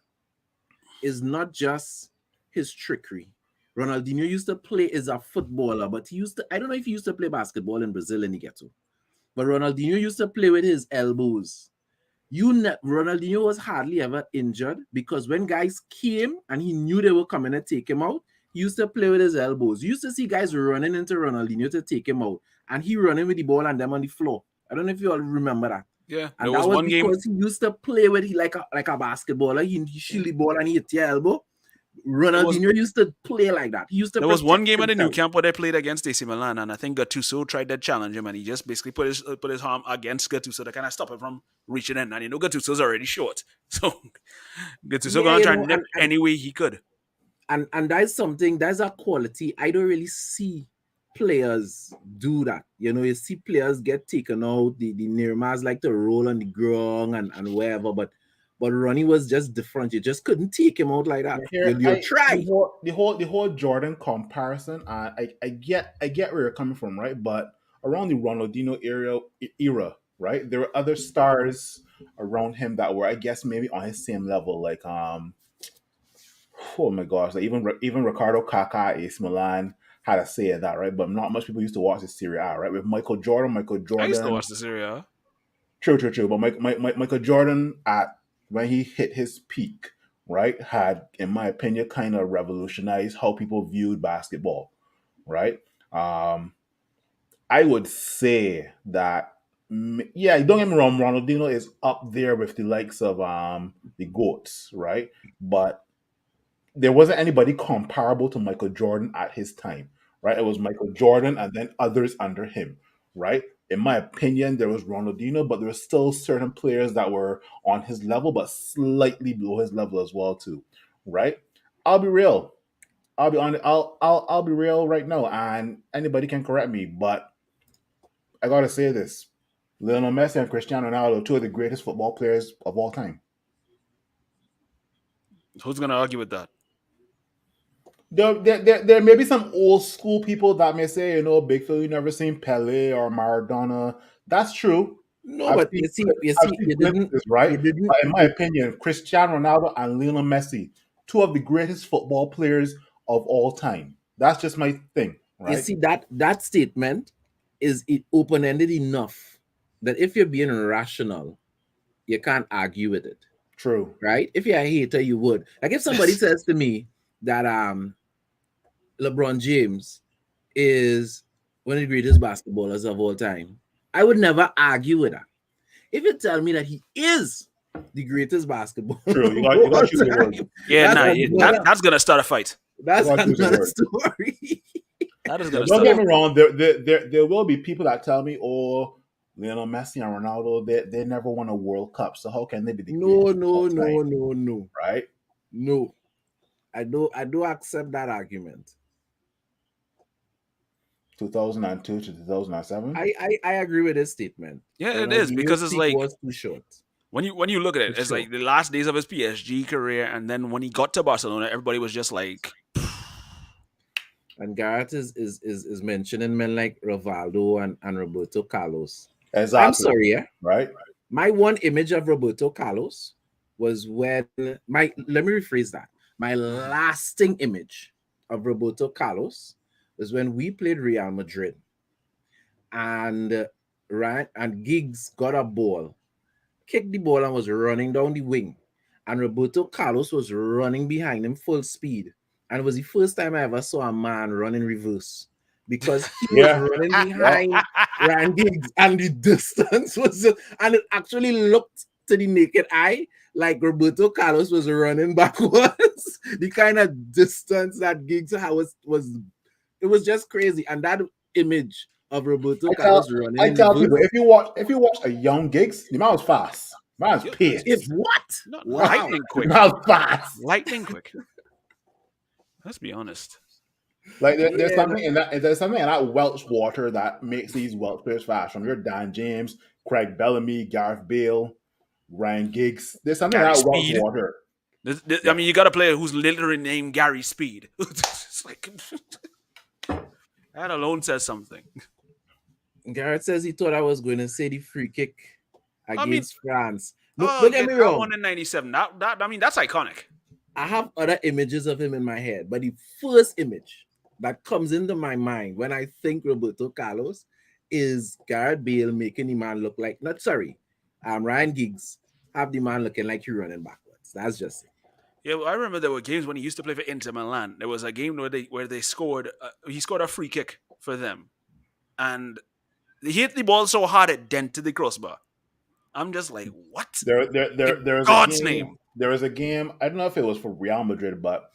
is not just his trickery. Ronaldinho used to play as a footballer, but I don't know if he used to play basketball in Brazil in the ghetto. but Ronaldinho used to play with his elbows. Ronaldinho was hardly ever injured because when guys came and he knew they were coming to take him out, he used to play with his elbows. You used to see guys running into Ronaldinho to take him out, and he running with the ball and them on the floor. I don't know if you all remember that. Yeah, And there that was was one game. because he used to play with like a basketballer. He shield the ball and he hit your elbow. Ronaldinho used to play like that. He used to. There was one protect game at the new himself. camp where they played against AC Milan, and I think Gattuso tried to challenge him, and he just basically put his arm against Gattuso to kind of stop him from reaching in. And Gattuso's already short, so Gattuso gonna try to nip any way he could. And that's something, that's a quality I don't really see players do that. You see players get taken out. The Neymars like to roll on the ground and wherever, but Ronnie was just different. You just couldn't take him out like that. You try. The whole Jordan comparison. I get where you're coming from, right? But around the Ronaldinho era, right? There were other stars around him that were, I guess, maybe on his same level, like oh my gosh, like even Ricardo Kaká at AC Milan had a say in that, right? But not much people used to watch the Serie A, right? With Michael Jordan, I used to watch the Serie A. True. But Michael Jordan when he hit his peak, right, had, in my opinion, kind of revolutionized how people viewed basketball, right? I would say that, yeah, don't get me wrong, Ronaldinho is up there with the likes of the GOATs, right? But there wasn't anybody comparable to Michael Jordan at his time, right? It was Michael Jordan and then others under him, right? In my opinion, there was Ronaldinho, but there were still certain players that were on his level, but slightly below his level as well, too, right? I'll be real. I'll be on. I'll be real right now, and anybody can correct me, but I gotta say this: Lionel Messi and Cristiano Ronaldo, two of the greatest football players of all time. Who's gonna argue with that? There may be some old school people that may say, Big Phil, you never seen Pele or Maradona. That's true. No, but you see, you didn't, right? But in my opinion, Cristiano Ronaldo and Lionel Messi, two of the greatest football players of all time. That's just my thing, right? You see, that statement is open-ended enough that if you're being rational, you can't argue with it. True. Right? If you're a hater, you would. Like if somebody says to me that LeBron James is one of the greatest basketballers of all time, I would never argue with that. If you tell me that he is the greatest basketballer, true, you got you the word. Yeah, that's gonna start a fight. That's another story. That is gonna. Don't get me wrong. There will be people that tell me, "Oh, Lionel Messi and Ronaldo, they never won a World Cup, so how can they be the greatest?" No. Right? No, I do accept that argument. 2002 to 2007. I agree with this statement. Yeah, it is, because it's like was too short. When you look at it, it's like the last days of his PSG career, and then when he got to Barcelona, everybody was just like. And Garrett is mentioning men like Rivaldo and Roberto Carlos. Exactly. I'm sorry, yeah. Right. My one image of Roberto Carlos was when let me rephrase that. My lasting image of Roberto Carlos was when we played Real Madrid, and Giggs got a ball, kicked the ball, and was running down the wing, and Roberto Carlos was running behind him full speed. And it was the first time I ever saw a man run in reverse, because he was running behind Ryan Giggs, and the distance was and it actually looked to the naked eye like Roberto Carlos was running backwards. The kind of distance that Giggs had was just crazy. And that image of Roberto Carlos running. I tell people, if you watch a young Giggs, the man was fast. The man was paced. It's what? Lightning quick. The man was fast. Lightning quick. Let's be honest. Like there's something in that Welsh water that makes these Welsh players fast. From your Dan James, Craig Bellamy, Gareth Bale, Ryan Giggs. There's something in that Welsh water. I mean, you got a player who's literally named Gary Speed. It's like that alone says something. Garrett says he thought I was going to say the free kick against France. Don't get me wrong. One in '97. That's iconic. I have other images of him in my head, but the first image that comes into my mind when I think Roberto Carlos is Gareth Bale making the man look like not sorry, Ryan Giggs have the man looking like you're running backwards. That's just it. Yeah, well, I remember there were games when he used to play for Inter Milan. There was a game where they scored. He scored a free kick for them, and he hit the ball so hard it dented the crossbar. I'm just like, what? In There was a God's game. name. There was a game. I don't know if it was for Real Madrid, but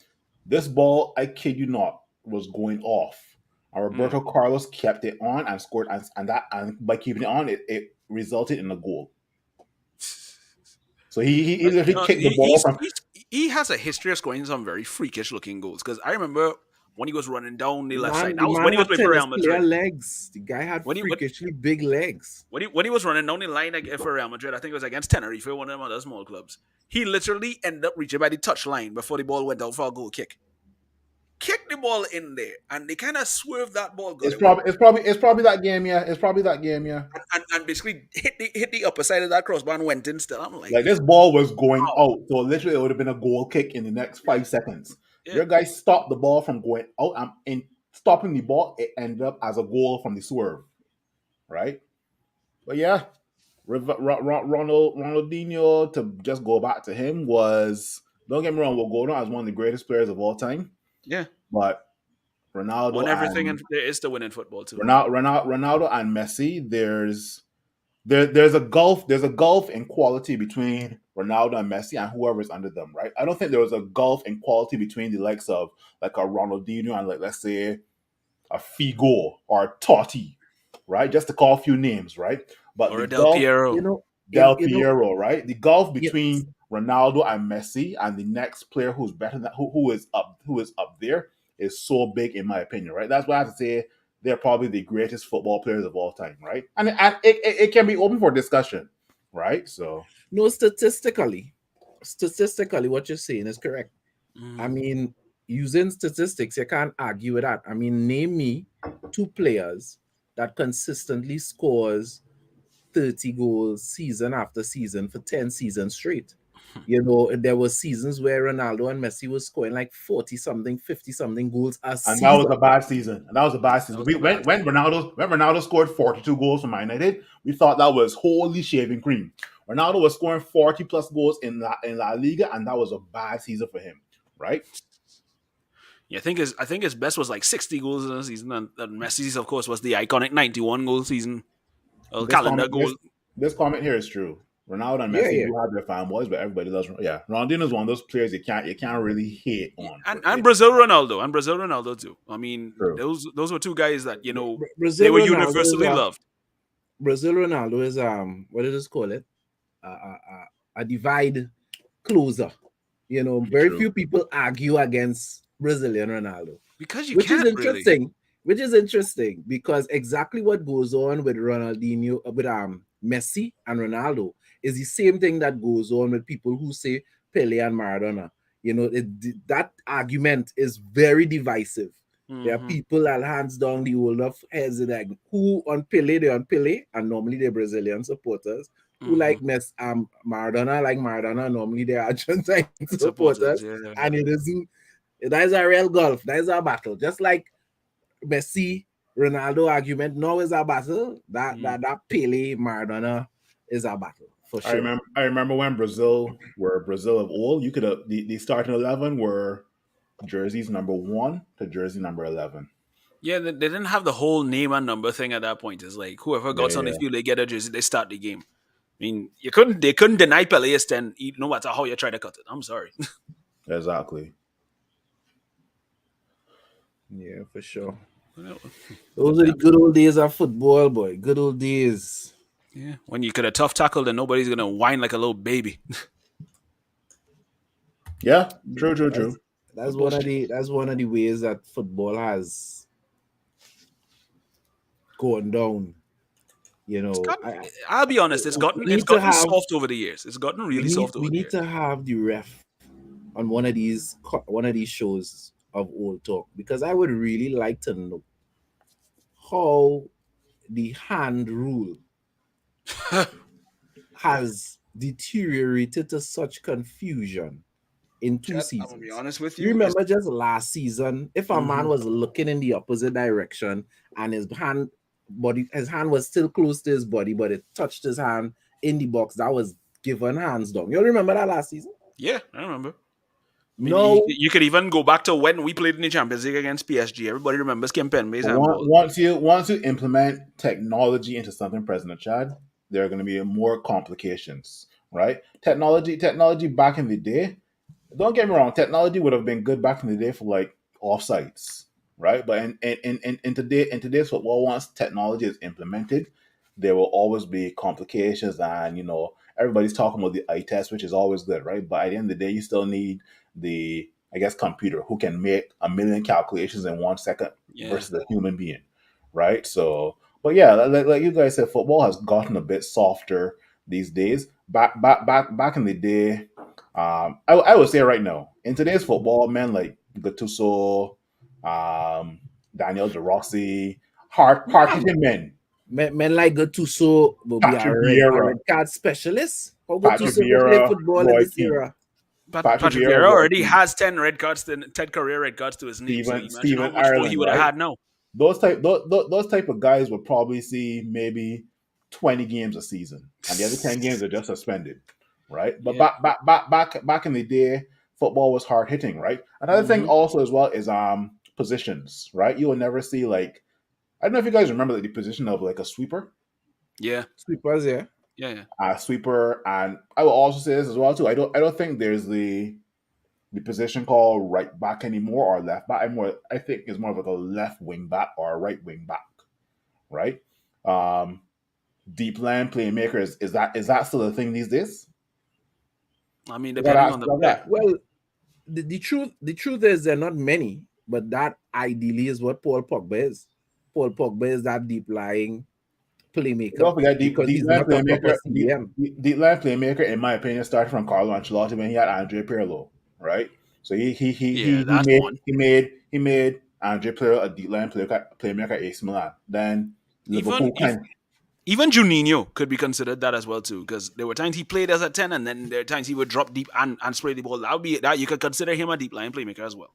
this ball, I kid you not, was going off. And Mm. Roberto Carlos kept it on and scored, and by keeping it on, it resulted in a goal. So he But, literally kicked the ball from. he has a history of scoring some very freakish looking goals. Because I remember when he was running down the The left side. man, That the was when man he was had playing for tennis Real player Madrid. legs. The guy had When he freakishly big legs. when he was running down the line for Real Madrid, I think it was against Tenerife, one of them other small clubs. He literally ended up reaching by the touch line before the ball went out for a goal kick. Kicked the ball in there, and they kind of swerved that ball, got away, It's probably that game. Yeah, it's probably that game. Yeah. and basically hit the upper side of that crossbar and went in still. I'm like, Like this ball was going out, so literally it would have been a goal kick in the next 5 seconds. yeah. Your guy stopped the ball from going out, and in stopping the ball, it ended up as a goal from the swerve, right? But yeah, Ronaldinho, to just go back to him, was, don't get me wrong, will go down as one of the greatest players of all time. Yeah. But Won Ronaldo everything, and and there is to win in football too. Ronaldo and Messi, there's a gulf in quality between Ronaldo and Messi and whoever's under them, right? I don't think there was a gulf in quality between the likes of like a Ronaldinho and, like, let's say a Figo or a Totti, right? Just to call a few names, right? But Or the a Del gulf, Piero. You know, Del you know, Piero, right? The gulf yes. between Ronaldo and Messi and the next player who's better than who is up there is so big, in my opinion, right? That's why I have to say they're probably the greatest football players of all time, right? And it can be open for discussion, right? So No, statistically, what you're saying is correct. I mean, using statistics, you can't argue with that. I mean, name me two players that consistently scores 30 goals season after season for 10 seasons straight. You know, there were seasons where Ronaldo and Messi was scoring like 40 something, 50 something goals a and that was a season. bad season. And that was a bad That season. was a bad When Ronaldo scored 42 goals for Man United, we thought that was holy shaving cream. Ronaldo was scoring 40 plus goals in La Liga, and that was a bad season for him, right? Yeah, I think his best was like 60 goals in a season, and Messi's, of course, was the iconic 91 goal season, This calendar comment goal. this comment here is true. Ronaldo and Yeah, Messi yeah. do have their fanboys, but everybody loves. Yeah, Ronaldinho is one of those players you can't really hate on. And Brazil Ronaldo too. I mean, True. those were two guys that they Brazil were Ronaldo is universally loved. Brazil Ronaldo is what did it call it? A divide closer. You know, very True. few people argue against Brazilian Ronaldo, Because you which is can't really. interesting. Which is interesting because exactly what goes on with Ronaldinho, with Messi and Ronaldo is the same thing that goes on with people who say Pele and Maradona. You know, that argument is very divisive. There are Mhm. people that hands down the old of heads like who on Pele, they're on Pele, and normally they're Brazilian supporters. Who like Maradona, like Maradona, normally they're Argentine supporters, Supporters, yeah. and it isn't. That is a real gulf. That is a battle. Just like Messi Ronaldo argument now is a battle. That Pele Maradona is a battle for sure. I remember when Brazil were Brazil of old. You could have the starting 11 were jerseys number 1 to jersey number 11. Yeah, they didn't have the whole name and number thing at that point. It's like whoever got on the Yeah, field, they get a jersey, they start the game. I mean, they couldn't deny Pele his 10, no matter how you try to cut it. I'm sorry. exactly. Yeah, for sure. Yeah, Those are the good old days of football, boy. Good old days. when you could have tough tackled and nobody's gonna whine like a little baby. Yeah, true. That's one of the ways that football has gone down. You know, I'll be honest, it's gotten soft over the years. It's gotten really soft over we the need years. to have the ref on one of these shows of Old Talk because I would really like to know how the hand rule has deteriorated to such confusion in two I'm seasons. gonna be honest with You you. remember just last season, if a man was looking in the opposite direction and his hand body, his hand was still close to his body, but it touched his hand in the box. That was given hands down. You remember that last season? Yeah, I remember. I mean, No, you could even go back to when we played in the Champions League against PSG. Everybody remembers Kimpembe's handball. Once you implement technology into something, President Chad, there are going to be more complications, right? Technology back in the day, don't get me wrong, technology would have been good back in the day for like offsites, right? But in today's football, once technology is implemented, there will always be complications, and everybody's talking about the eye test, which is always good, right? But at the end of the day, you still need the, I guess, computer who can make a million calculations in 1 second Yeah. versus a human being, right? So, but yeah, like you guys said, football has gotten a bit softer these days. Back in the day, I would say right now, in today's football, men like Gattuso, Daniel De Rossi, hard yeah, hitting men. men like Gattuso will be Patrick a Vieira, red card specialist. How Patrick Gattuso go play Vieira, football in Roy this Keane, era? Patrick Patrick Vieira, Vieira Roy already Keane, has 10 red cards, 10 career red cards to his name. So imagine how Steven much more he Ireland, would have right? had now. Those type of guys would probably see maybe 20 games a season, and the other 10 games are just suspended, right? But Yeah. back in the day, football was hard hitting, right? Another thing Hmm. also as well is positions, right? You will never see like, I don't know if you guys remember the position of like a sweeper, Yeah. Sweepers, yeah. Yeah. and I will also say this as well too. I don't think there's the position called right back anymore or left back. I think it's more of like a left wing back or a right wing back, right? Um, Deep land playmakers, is that still a thing these days? I mean, I gotta depending ask on the about player. that. Well, the truth is there are not many, but that ideally is what Paul Pogba is. Paul Pogba is that deep lying playmaker Don't forget because deep he's land not a proper playmaker. CDM. Deep land playmaker, in my opinion, started from Carlo Ancelotti when he had Andre Pirlo, right? So Yeah, he that's made one. he made Andre Pirlo a deep land playmaker at AC Milan. Then Even Liverpool if kind even Juninho could be considered that as well too, because there were times he played as a 10, and then there are times he would drop deep and spray the ball. That would be that you could consider him a deep line playmaker as well.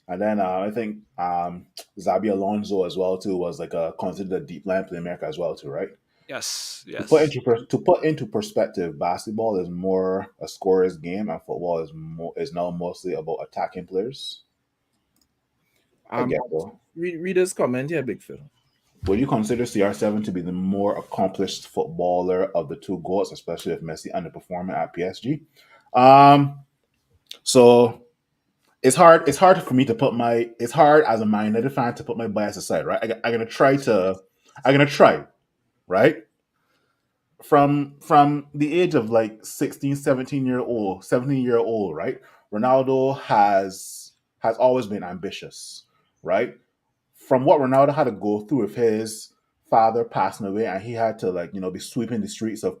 and then I think Zabi Alonso as well too was like a considered a deep land playmaker as well too, right? Yes, To put yes. into perspective, basketball is more a scorer's game, and football is now mostly about attacking players. I Um, get though. readers comment here, Big Phil. Would you consider CR7 to be the more accomplished footballer of the two goats, especially if Messi underperforming at PSG? Um, so it's hard for me to put my it's hard as a Man United fan to put my bias aside, right? I'm gonna try, right? From the age of like 16, 17-year old, right? Ronaldo has always been ambitious, right? From what Ronaldo had to go through with his father passing away, and he had to like be sweeping the streets of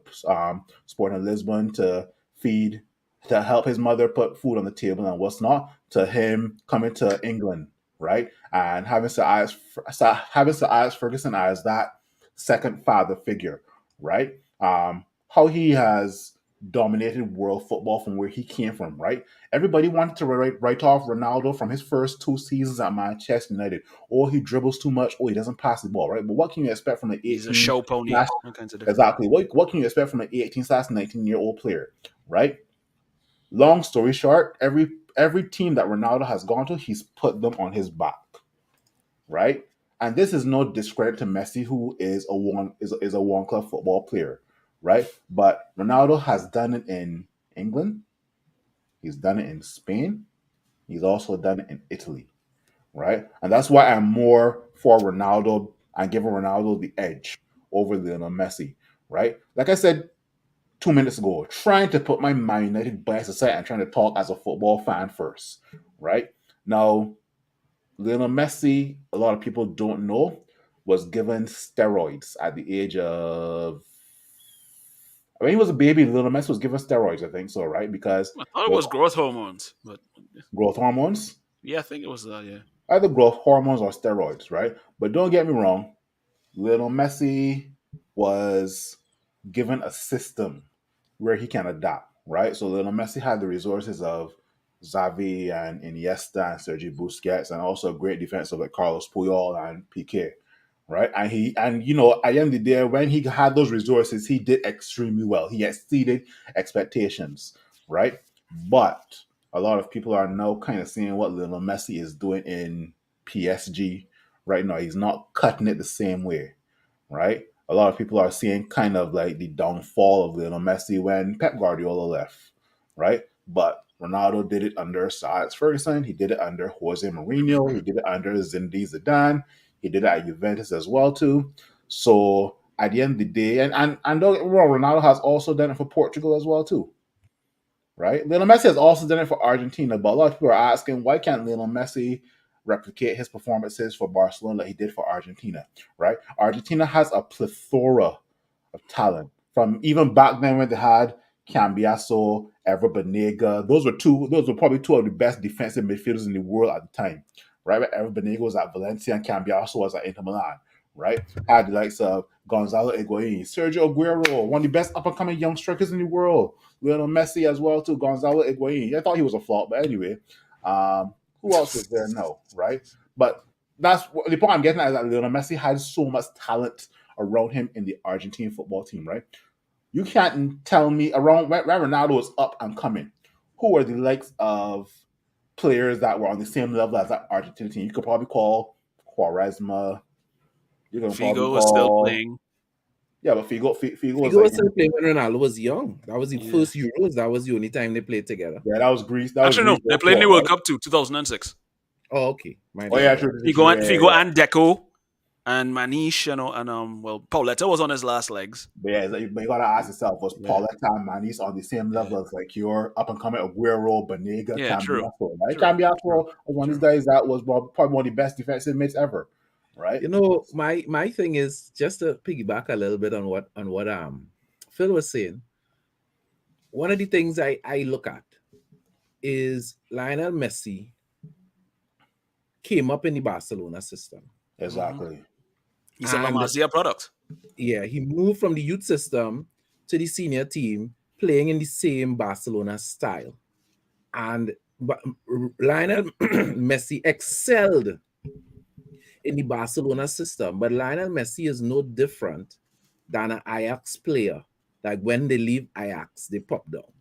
Sporting Lisbon to feed to help his mother put food on the table and what's not, to him coming to England, right? And having Sir Alex Ferguson as that second father figure, right? How he has dominated world football from where he came from, right? Everybody wanted to write off Ronaldo from his first 2 seasons at Manchester United. Oh, he dribbles too much. Oh, he doesn't pass the ball, right? But what can you expect from an He's a 18 show pony. slash All kinds of different. exactly? What can you expect from an 18/19-year-old player, right? Long story short, every team that Ronaldo has gone to, he's put them on his back, right? And this is no discredit to Messi, who is a one club football player, right? But Ronaldo has done it in England. He's done it in Spain. He's also done it in Italy, right? And that's why I'm more for Ronaldo and giving Ronaldo the edge over Lionel Messi, right? Like I said 2 minutes ago, trying to put my Man United bias aside and trying to talk as a football fan first, right? Now, Lionel Messi, a lot of people don't know, was given steroids at the age of. When he was a baby, Lionel Messi was given steroids, I think so, right? Because I thought it there was was growth hormones, but growth hormones, yeah, I think it was yeah. either growth hormones or steroids, right? But don't get me wrong, Lionel Messi was given a system where he can adapt, right? So Lionel Messi had the resources of Xavi and Iniesta and Sergio Busquets, and also a great defensive like Carlos Puyol and Piqué, right? And you know, at the end of the day, when he had those resources, he did extremely well. He exceeded expectations, right? But a lot of people are now kind of seeing what Lionel Messi is doing in PSG right now. He's not cutting it the same way, right? A lot of people are seeing kind of like the downfall of Lionel Messi when Pep Guardiola left, right? But Ronaldo did it under Sir Alex Ferguson. He did it under Jose Mourinho. He did it under Zinedine Zidane. He did it at Juventus as well too. So at the end of the day, and don't get me wrong, Ronaldo has also done it for Portugal as well too, right? Lionel Messi has also done it for Argentina, but a lot of people are asking why can't Lionel Messi replicate his performances for Barcelona like he did for Argentina, right? Argentina has a plethora of talent from even back then when they had Cambiaso, Ever Banega. Those were probably two of the best defensive midfielders in the world at the time, right? Ever Banega was at Valencia and Cambiaso was at Inter Milan, right? Had the likes of Gonzalo Higuain, Sergio Aguero, one of the best up and coming young strikers in the world. Lionel Messi as well too. Gonzalo Higuain. I thought he was a flop, but anyway, who else was there? No, right? But that's the point I'm getting at is that Lionel Messi had so much talent around him in the Argentine football team, right? You can't tell me around when Ronaldo was up and coming, who were the likes of players that were on the same level as that Argentina team? You could probably call Quaresma. You can probably Figo was still call playing. yeah, but Figo was Figo like was still playing when Ronaldo was young. That was the Yeah. first Euros. That was the only time they played together. yeah, that was Greece. That was Actually, no, Greece they World played in the Tour, World right? Cup too, 2006. Oh, okay. My Oh yeah, bad. true, true, true. Figo, Yeah, yeah, Figo yeah. and Deco and Maniche, well, Pauletta was on his last legs. But yeah, but you gotta ask yourself: was Yeah. Pauletta and Manis on the same level as like your up and coming Aguero, Banega, Yeah, true. Cambiaso? Right, True. Cambiaso True. was one of these True. guys that was probably one of the best defensive mids ever. Right? You know, my thing is just to piggyback a little bit on what Phil was saying. One of the things I look at is Lionel Messi came up in the Barcelona system. Exactly. He's a La And Masia product. yeah, he moved from the youth system to the senior team, playing in the same Barcelona style. And Lionel Messi excelled in the Barcelona system, but Lionel Messi is no different than an Ajax player. Like when they leave Ajax, they pop down.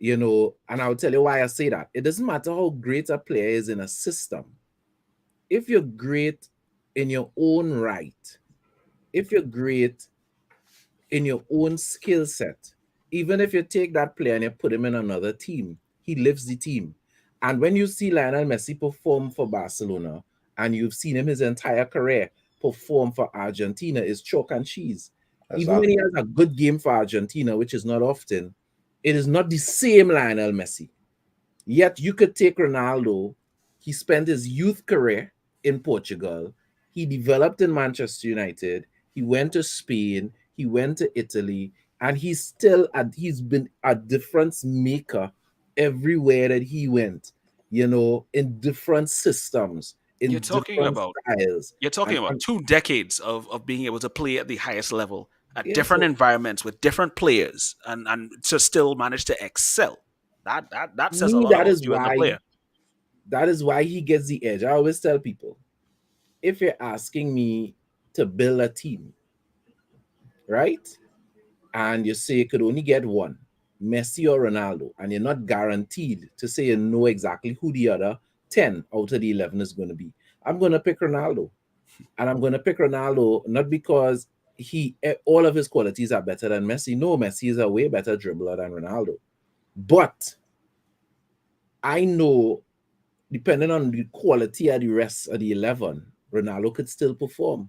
You know, and I'll tell you why I say that. It doesn't matter how great a player is in a system. If you're great in your own right, if you're great in your own skill set, even if you take that player and you put him in another team, he lifts the team. And when you see Lionel Messi perform for Barcelona, and you've seen him his entire career perform for Argentina, is chalk and cheese. Even when he Exactly. has a good game for Argentina, which is not often, it is not the same Lionel Messi. Yet you could take Ronaldo. He spent his youth career in Portugal. He developed in Manchester United. He went to Spain. He went to Italy, and he's been a difference maker everywhere that he went. You know, in different systems, You're in talking different about styles, you're talking about and 2 decades of being able to play at the highest level at yeah. different So environments with different players and to still manage to excel. That says a me, lot about you as a player. that is why he gets the edge. I always tell people, if you're asking me to build a team, right? And you say you could only get one, Messi or Ronaldo, and you're not guaranteed to say you know exactly who the other 10 out of the 11 is going to be. I'm going to pick Ronaldo. And I'm going to pick Ronaldo not because all of his qualities are better than Messi. No, Messi is a way better dribbler than Ronaldo. But I know, depending on the quality of the rest of the 11, Ronaldo could still perform.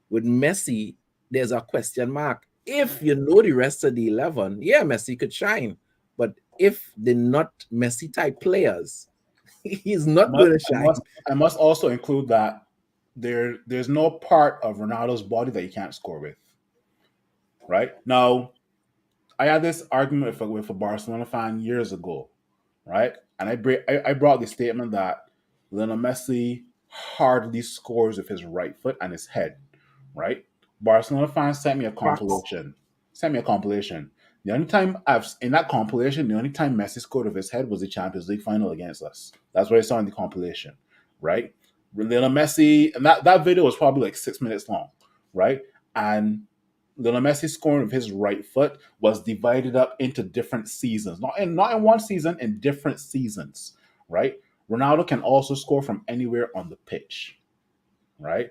With Messi, there's a question mark. If you know the rest of the 11, yeah, Messi could shine. But if they're not Messi type players, he's I not must, going to I shine. must, I must also include that there's no part of Ronaldo's body that you can't score with. Right now, I had this argument with a Barcelona fan years ago, right? And I brought the statement that Lionel Messi hardly scores with his right foot and his head, right? Barcelona fans sent me a Facts. compilation. Sent me a compilation. The only time I've in that compilation, the only time Messi scored with his head was the Champions League final against us. That's what I saw in the compilation, right? Lionel Messi, and that video was probably like 6 minutes long, right? And Lionel Messi scoring with his right foot was divided up into different seasons, not in one season, in different seasons, right? Ronaldo can also score from anywhere on the pitch, right?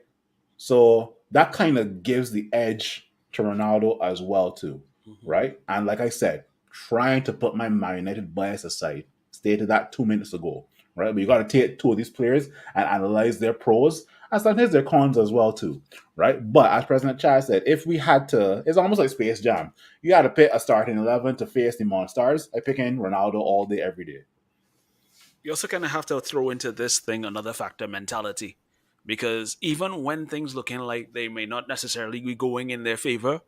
So that kind of gives the edge to Ronaldo as well too, right? And like I said, trying to put my Man United bias aside, stated that 2 minutes ago, right? But you got to take two of these players and analyze their pros and sometimes their cons as well too, right? But as President Chad said, if we had to, it's almost like Space Jam. You got to pick a starting 11 to face the Monstars. I pick in Ronaldo all day, every day. You also kind of have to throw into this thing another factor, mentality. Because even when things looking like they may not necessarily be going in their favor,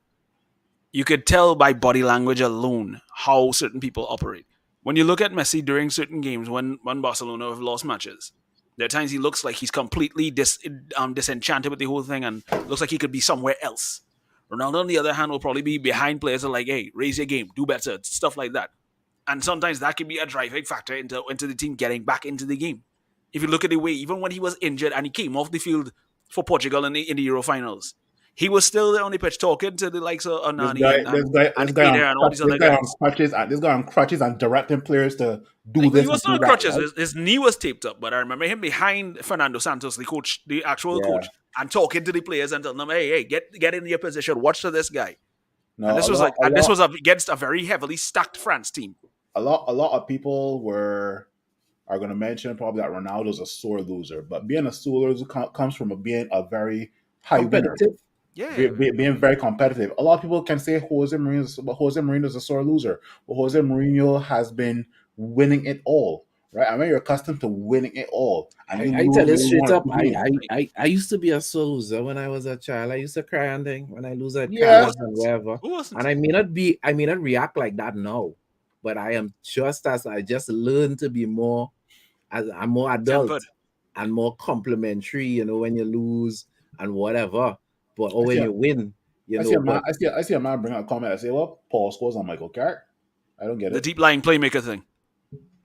you could tell by body language alone how certain people operate. When you look at Messi during certain games, when Barcelona have lost matches, there are times he looks like he's completely disenchanted with the whole thing and looks like he could be somewhere else. Ronaldo, on the other hand, will probably be behind players that are like, hey, raise your game, do better, stuff like that. And sometimes that can be a driving factor into the team getting back into the game. If you look at the way, even when he was injured and he came off the field for Portugal in the Euro finals, he was still there on the pitch talking to the likes of Anani and Peter and all these other guys. This guy on crutches and directing players to do Like, this. he was and not do on crutches. That, right? His knee was taped up, but I remember him behind Fernando Santos, the coach, the actual coach, and talking to the players and telling them, "Hey, get in your position. Watch for this guy." No, And this was against a very heavily stacked France team. A lot of people are going to mention probably that Ronaldo's a sore loser, but being a sore loser comes from being a very high winner. Competitive. Yeah, Being very competitive. A lot of people can say Jose Mourinho's a sore loser, but Jose Mourinho has been winning it all, right? And when you're accustomed to winning it all, and you I lose, tell you you straight want up, to win. I used to be a sore loser when I was a child. I used to cry and thing when I lose at Yeah, cards and wherever. who wasn't? And I may not react like that now, but I am I just learned to be more as I'm more adult Tempered. and more complimentary, when you lose and whatever. But or I when see. you win, Man. but I see a man bring out a comment. I say, "Well, Paul scores on Michael Carrick." I don't get The it. deep lying playmaker thing.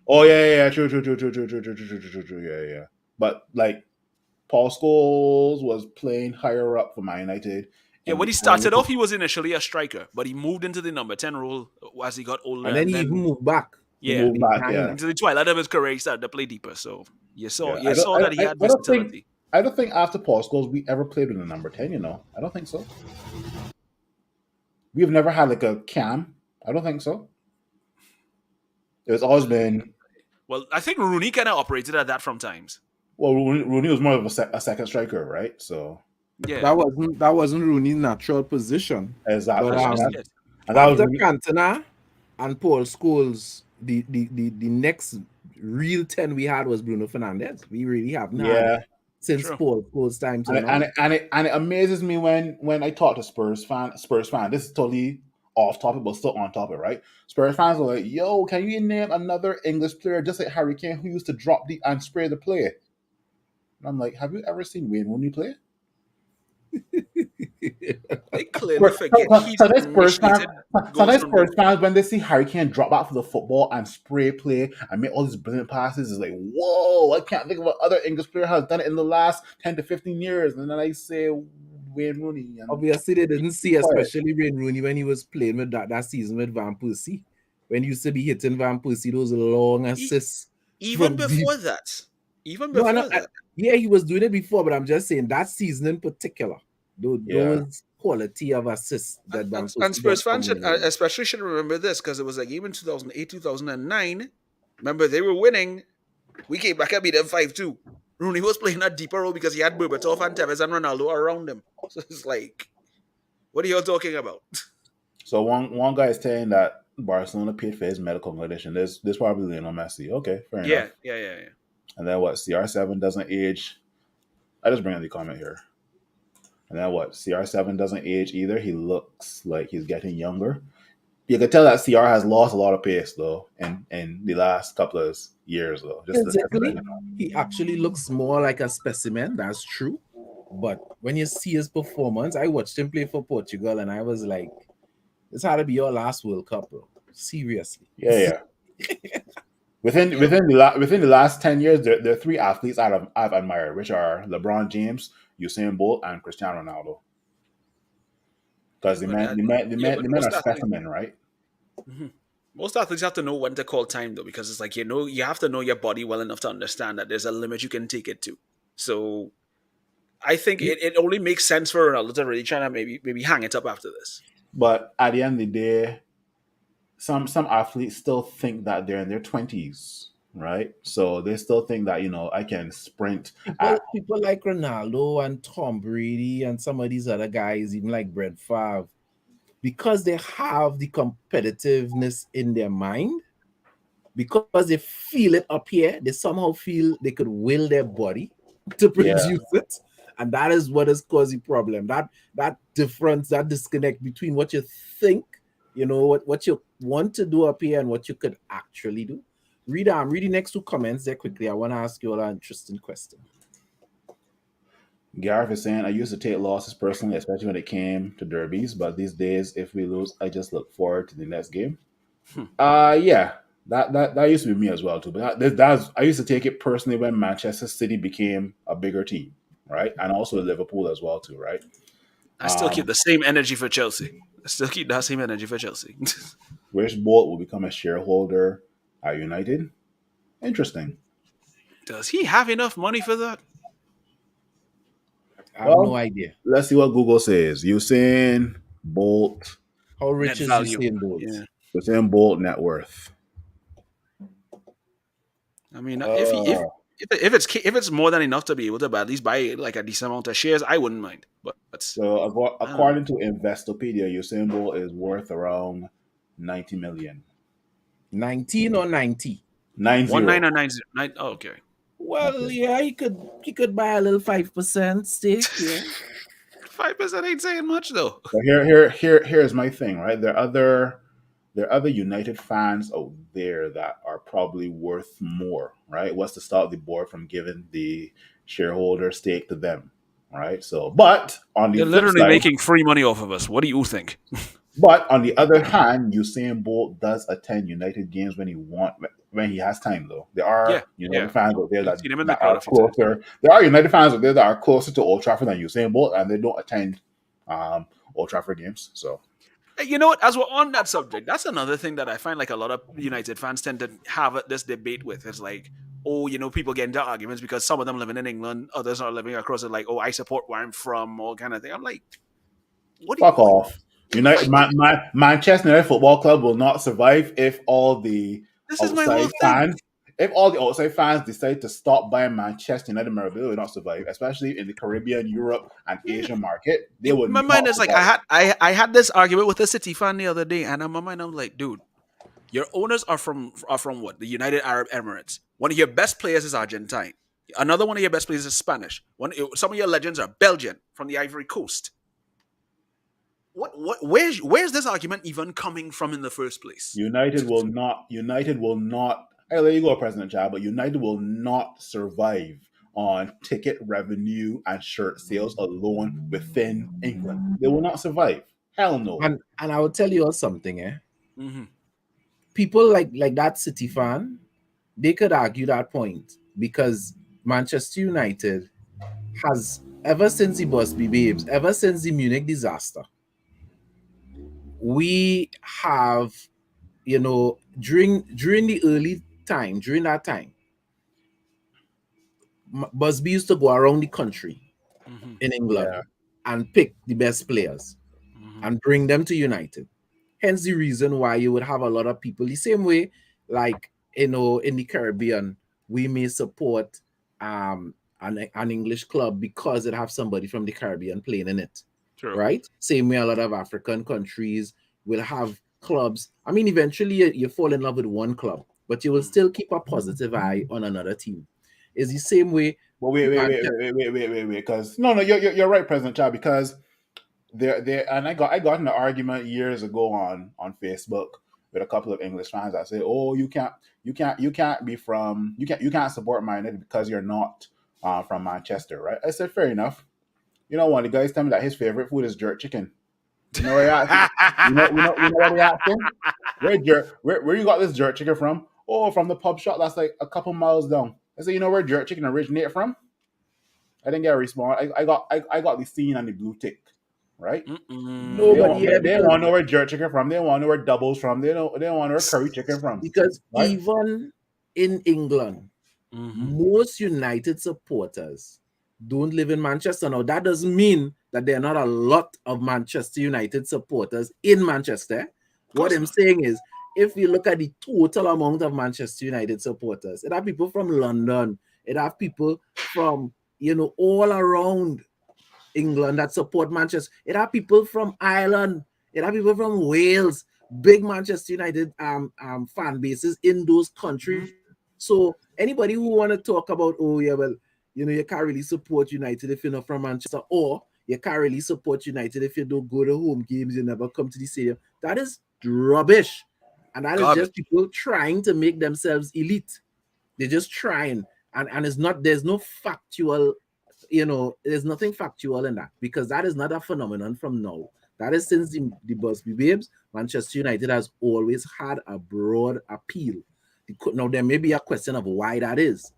Oh yeah, true. Yeah. But like Paul Scholes was playing higher up for Man United. Yeah, In when the he Premier started off, he was initially a striker, but he moved into the number 10 role as he got older. and then he even moved back. He Yeah, moved back, behind. into the twilight of his career, he started to play deeper. So you saw I don't, that he had versatility. I don't think after Paul Scholes we ever played with a number 10. I don't think so. We've never had like a cam. I don't think so. It's always been Well, I think Rooney kind of operated at that from times. well. Rooney was more of a second striker, right? So Yeah, That wasn't Rooney's natural position. exactly, But that's just it. and that was after Rooney, Cantona and Paul Scholes, the next real 10 we had was Bruno Fernandes. We really haven't had since True. Paul Scholes' time to and, now. it amazes me when I talk to Spurs fan. This is totally off topic, but still on topic, right? Spurs fans are like, "Yo, can you name another English player just like Harry Kane who used to drop deep and spray the play?" And I'm like, "Have you ever seen Wayne Rooney play?" They clearly forget he's Sometimes Spurs fans, when they see Harry Kane drop back for the football and spray play and make all these brilliant passes, is like, whoa, I can't think of what other English player has done it in the last 10 to 15 years. And then I say Wayne Rooney. And Obviously, they didn't see, especially Wayne Rooney when he was playing with that season with Van Persie. When he used to be hitting Van Persie, those long assists. Even before that. Yeah, he was doing it before, but I'm just saying that season in particular, those quality of assists that Van Persie and Spurs fans especially should remember this because it was a game in 2008, 2009. Remember, they were winning. We came back and beat them 5-2. Rooney was playing a deeper role because he had Berbatov and Tevez and Ronaldo around him. So it's like, what are you all talking about? So one guy is saying that Barcelona paid for his medical condition. There's probably Lionel Messi. Okay, fair enough. Yeah. And then what? CR7 doesn't age. I just bring up the comment here. And then what? CR7 doesn't age either. He looks like he's getting younger. You can tell that CR has lost a lot of pace though in the last couple of years though. Physically, he actually looks more like a specimen. That's true. But when you see his performance, I watched him play for Portugal, and I was like, "This had to be your last World Cup, bro. Seriously." Yeah. Within the last 10 years, there are three athletes I've admired, which are LeBron James, Usain Bolt, and Cristiano Ronaldo. Because Yeah, but the men are specimen, right? Mhm. Most athletes have to know when to call time though, because it's like you have to know your body well enough to understand that there's a limit you can take it to. So I think it only makes sense for Ronaldo to really try to maybe hang it up after this. But at the end of the day, some athletes still think that they're in their 20s, right? So they still think that I can sprint People at people like Ronaldo and Tom Brady and some of these other guys, even like Brett Favre, because they have the competitiveness in their mind, because they feel it up here, they somehow feel they could will their body to yeah. produce it. And that is what is causing problem. That difference, that disconnect between what you think, what you want to do up here and what you could actually do. I'm reading next two comments there quickly. I want to ask you all an interesting question. Gareth is saying, I used to take losses personally, especially when it came to derbies, but these days, if we lose, I just look forward to the next game. Hmm. Yeah, that used to be me as well too. But that's I used to take it personally when Manchester City became a bigger team, right? And also Liverpool as well too, right? I still keep the same energy for Chelsea. I still keep that same energy for Chelsea. Which Bolt will become a shareholder at United? Interesting. Does he have enough money for that? I have no Well, idea. let's see what Google says. Usain Bolt, How Net rich is value. Usain Bolt? Yeah. Usain Bolt net worth. I mean, Uh, if it's more than enough to be able to at least buy like a decent amount of shares, I wouldn't mind. But I don't know. according to Investopedia, Usain Bolt is worth around 90 million. 19 or 90? 90. 19 or 90. Oh, okay. Well, yeah, he could buy a little 5% stake, yeah. 5% ain't saying much though. But here's my thing, right? There are other United fans out there that are probably worth more, right? What's to stop the board from giving the shareholder stake to them, right? So, but on the They're flip literally side, making free money off of us. What do you think? but on the other hand, Usain Bolt does attend United games when he has time. Though there Yeah, are yeah. United fans out there I've seen him in the that crowd are a few times. closer. There are United fans out there that are closer to Old Trafford than Usain Bolt, and they don't attend Old Trafford games. So Hey, you know what? As we're on that subject, that's another thing that I find like a lot of United fans tend to have this debate with. It's like, oh, people get into arguments because some of them living in England, others are living across it. Like, oh, I support where I'm from, all kind of thing. I'm like, what do you? fuck off. Manchester United Football Club will not survive if all the This is my outside whole thing. fans decide to stop buying Manchester United memorabilia, will not survive, especially in the Caribbean, Europe, and Yeah. Asian market. They will My not mind is like survive. I had this argument with a City fan the other day, and in my mind I'm like, dude, your owners are from what? The United Arab Emirates. One of your best players is Argentine. Another one of your best players is Spanish. Some of your legends are Belgian from the Ivory Coast. Where's this argument even coming from in the first place? United will not. United will not. Hey, there you go, President Chad. But United will not survive on ticket revenue and shirt sales alone within England. They will not survive. Hell no. And I will tell you all something, eh? Mm-hmm. People like that City fan, they could argue that point because Manchester United has, ever since the Busby Babes, ever since the Munich disaster, we have, during the early time, during that time, Busby used to go around the country Mm-hmm. in England Yeah. and pick the best players Mm-hmm. and bring them to United. Hence the reason why you would have a lot of people the same way, like in the Caribbean, we may support an English club because it have somebody from the Caribbean playing in it. True. Right? Same way a lot of African countries will have clubs. I mean, eventually you fall in love with one club, but you will still keep a positive eye on another team. It's the same way. But wait, because no, you're right, President Chad, because there, and I got in an argument years ago on Facebook with a couple of English fans that say, oh, you can't be from you can't support Man United because you're not from Manchester, right? I said, fair enough. You know, one of the guys tell me that his favorite food is jerk chicken. You know what he asked? You know what he asked him? Where you got this jerk chicken from? Oh, from the pub shop that's like a couple miles down. I said, you know where jerk chicken originated from? I didn't get a response. I got the scene and the blue tick, right? No, They but want yeah, they want to know where jerk chicken from. They want to know where doubles from. They don't want to know where curry chicken from, because right? even in England, Mm-hmm. most United supporters don't live in Manchester. Now, that doesn't mean that there are not a lot of Manchester United supporters in Manchester. Of What course I'm not. saying is, if you look at the total amount of Manchester United supporters, it have people from London, it have people from, all around England that support Manchester. It have people from Ireland, it have people from Wales, big Manchester United fan bases in those Mm-hmm. countries. So anybody who want to talk about, oh yeah, well, you can't really support United if you're not from Manchester, or you can't really support United if you don't go to home games, you never come to the stadium. That is rubbish. And that is just Garbage. people trying to make themselves elite. They're just trying. And it's not, there's no factual, there's nothing factual in that, because that is not a phenomenon from now. That is since the Busby Babes. Manchester United has always had a broad appeal. Now, there may be a question of why that is.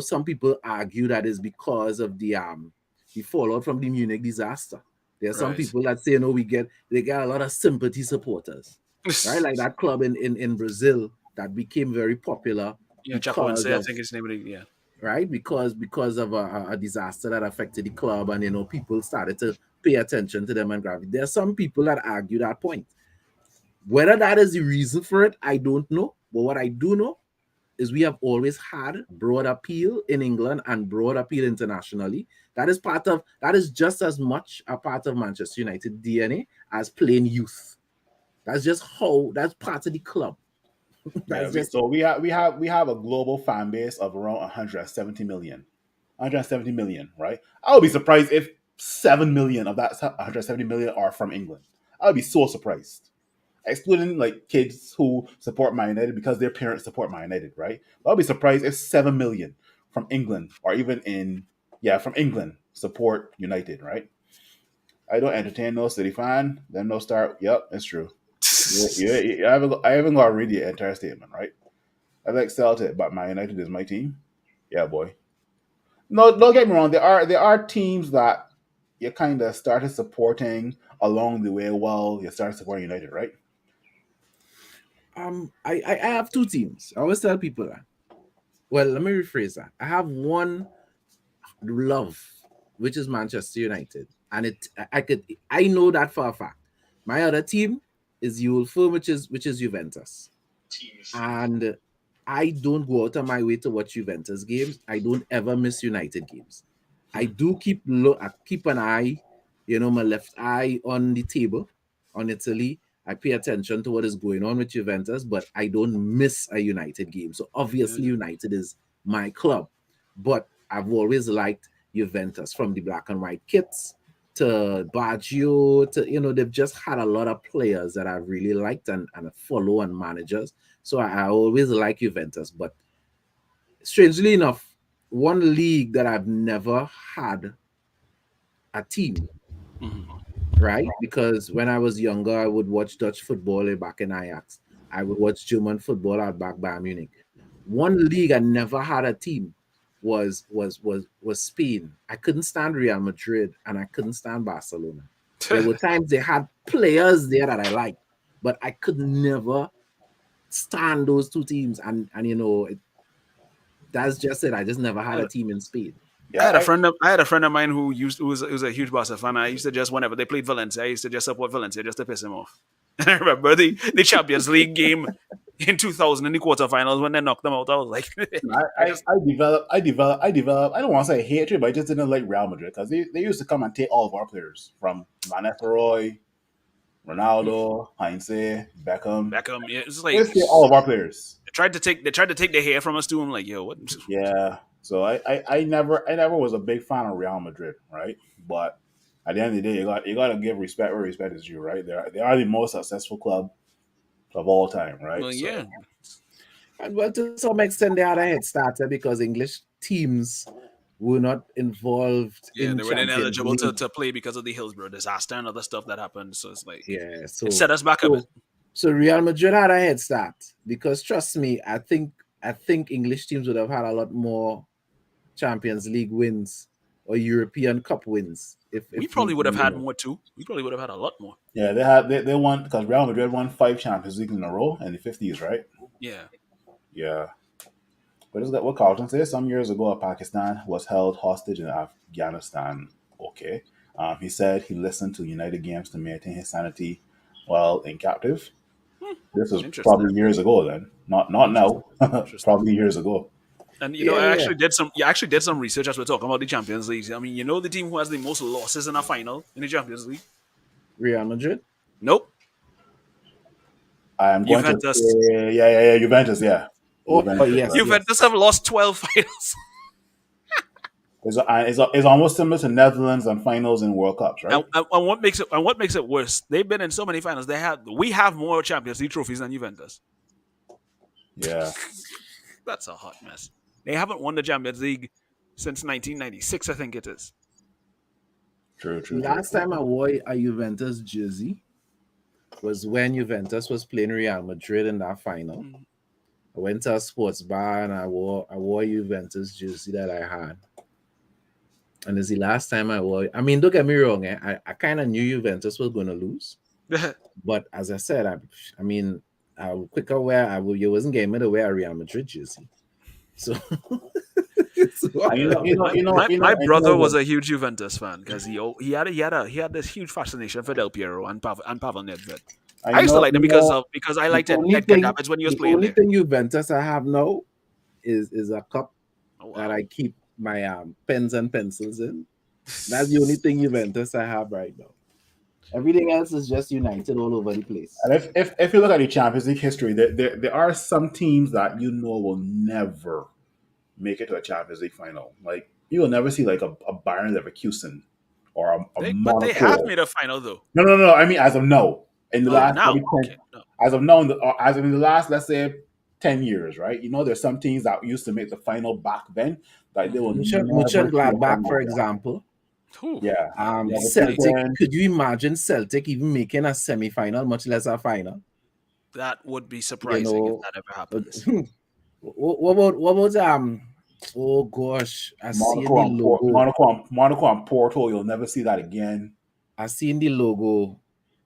Some people argue that is because of the fallout from the Munich disaster. There are some Right. people that say, they get a lot of sympathy supporters, right? Like that club in Brazil that became very popular Yeah, because Chapeauense, I of, think his name. Yeah. right, because of a disaster that affected the club, and people started to pay attention to them and gravitate. There are some people that argue that point. Whether that is the reason for it, I don't know. But what I do know is we have always had broad appeal in England and broad appeal internationally. That is just as much a part of Manchester United DNA as playing youth. That's part of the club. Yeah, That's just it. we have a global fan base of around 170 million. 170 million, right? I would be surprised if 7 million of that 170 million are from England. I would be so surprised. Excluding like kids who support Man United because their parents support Man United, right? I'll be surprised if 7 million from England or even from England support United, right? I don't entertain no City fan. Then they'll start. Yep, it's true. I haven't got to read the entire statement, right? I like Celtic, but Man United is my team. Yeah, boy. No, don't get me wrong. There are teams that you kind of started supporting along the way. Well, you started supporting United, right? I have two teams. I always tell people that. Well, let me rephrase that. I have one love, which is Manchester United, and I know that for a fact. My other team is Ulfa, which is Juventus, and I don't go out of my way to watch Juventus games. I don't ever miss United games. I do I keep an eye, my left eye on the table on Italy. I pay attention to what is going on with Juventus, but I don't miss a United game. So obviously Yeah. United is my club. But I've always liked Juventus, from the black and white kits to Baggio to, they've just had a lot of players that I really liked and follow, and managers. So I always like Juventus. But strangely enough, one league that I've never had a team, Mhm. right? Because when I was younger, I would watch Dutch football back in Ajax. I would watch German football out back by Munich. One league I never had a team was Spain. I couldn't stand Real Madrid and I couldn't stand Barcelona. There were times they had players there that I liked, but I could never stand those two teams. And that's just it. I just never had a team in Spain. I Yeah, had a friend of I had a friend of mine who was a huge Barca fan. I used to just, whenever they played Valencia, I used to just support Valencia just to piss him off. And I remember the Champions League game in 2000 in the quarterfinals when they knocked them out. I was like, I, I I, just I developed. I don't want to say hatred, but I just didn't like Real Madrid because they used to come and take all of our players from Van Nistelrooy, Ronaldo, Heinze, Beckham. Beckham. Yeah, it's They like used to take all of our players. they tried to take the hair from us too. I'm like, yo, what? Yeah. So I never was a big fan of Real Madrid, right? But at the end of the day, you got to give respect where respect is due, right? They are the most successful club of all time, right? Well, yeah, So And well, to some extent, they had a head starter because English teams were not involved yeah, in they were Champions ineligible to, League. to play because of the Hillsborough disaster and other stuff that happened. So it's like Yeah, it so set us back a bit. so So Real Madrid had a head start because trust me, I think English teams would have had a lot more Champions League wins or European Cup wins We if probably would have you had know. more too. We probably would have had a lot more. Yeah, they won because Real Madrid won 5 Champions League in a row in the 50s, right? Yeah. Yeah. But is that what Carlton said? Some years ago, Pakistan was held hostage in Afghanistan. Okay. He said he listened to United games to maintain his sanity while in captive. Hmm. This was Interesting. probably years ago then. Not Interesting. now. Interesting. Probably years ago. And Yeah, I yeah. actually did some. You actually did some research as we're talking about the Champions League. I mean, the team who has the most losses in a final in the Champions League. Real Madrid. Nope, I am going to Juventus. say, yeah, Juventus, yeah. Oh Juventus, yes, right? Juventus yes. have lost 12 finals. It's almost similar to Netherlands and finals in World Cups, right? And what makes it worse? They've been in so many finals. We have more Champions League trophies than Juventus. Yeah, That's a hot mess. They haven't won the Champions League since 1996, I think it is. Last time I wore a Juventus jersey was when Juventus was playing Real Madrid in that final. Mm. I went to a sports bar and I wore a Juventus jersey that I had. And it's the last time I wore. I mean, don't get me wrong. I kind of knew Juventus was going to lose, but as I said, I mean, I would quicker wear. You wasn't getting me to wear a Real Madrid jersey. So, My brother was a huge Juventus fan because he had this huge fascination for Del Piero and Pavel Nedved. I used to like them because I liked Edgar Davids when he was the playing only there. thing Juventus I have now is a cup Oh, wow. that I keep my pens and pencils in. That's the only thing Juventus I have right now. Everything else is just United all over the place. and if you look at the Champions League history, there are some teams that will never make it to a Champions League final. Like you will never see like a Bayern Leverkusen or a But they have Monaco. made a final though. No. I mean, as of now, in the Oh, last now maybe 10, okay. No. as of now, as in the last, let's say, 10 years, right? There's some teams that used to make the final back then that they will never see a Gladbach, final for again. example. Whew. Yeah, Celtic. Leverkusen. Could you imagine Celtic even making a semi-final, much less a final? That would be surprising if that ever happens. What about oh gosh, I see in the logo. Monaco and Porto. You'll never see that again. I see in the logo.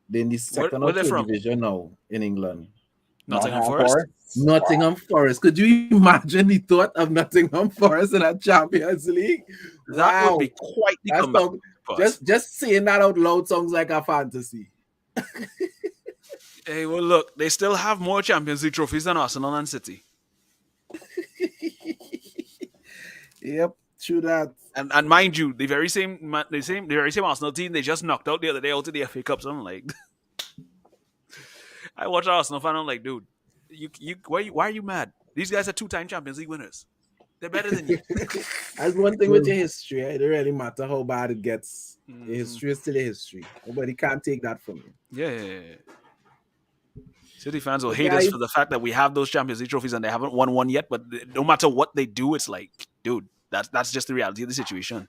Then the second Where or they third from? division now in England. Nottingham Nottingham Forest. Nottingham Forest. Could you imagine the thought of Nottingham Forest in a Champions League? That would Wow. be quite the That's comeback. not, for us. just saying that out loud sounds like a fantasy. Hey, well, look, they still have more Champions League trophies than Arsenal and City. Yep, true that. And mind you, the very same Arsenal team they just knocked out the other day out of the FA Cup. So I'm like, I watch Arsenal fan. I'm like, dude, why are you mad? These guys are 2-time Champions League winners. They're better than you. That's one thing with your history. It don't really matter how bad it gets. The history is still a history. Nobody can't take that from you. Yeah. City fans will hate us for the fact that we have those Champions League trophies and they haven't won one yet. But no matter what they do, it's like, dude, that's just the reality of the situation.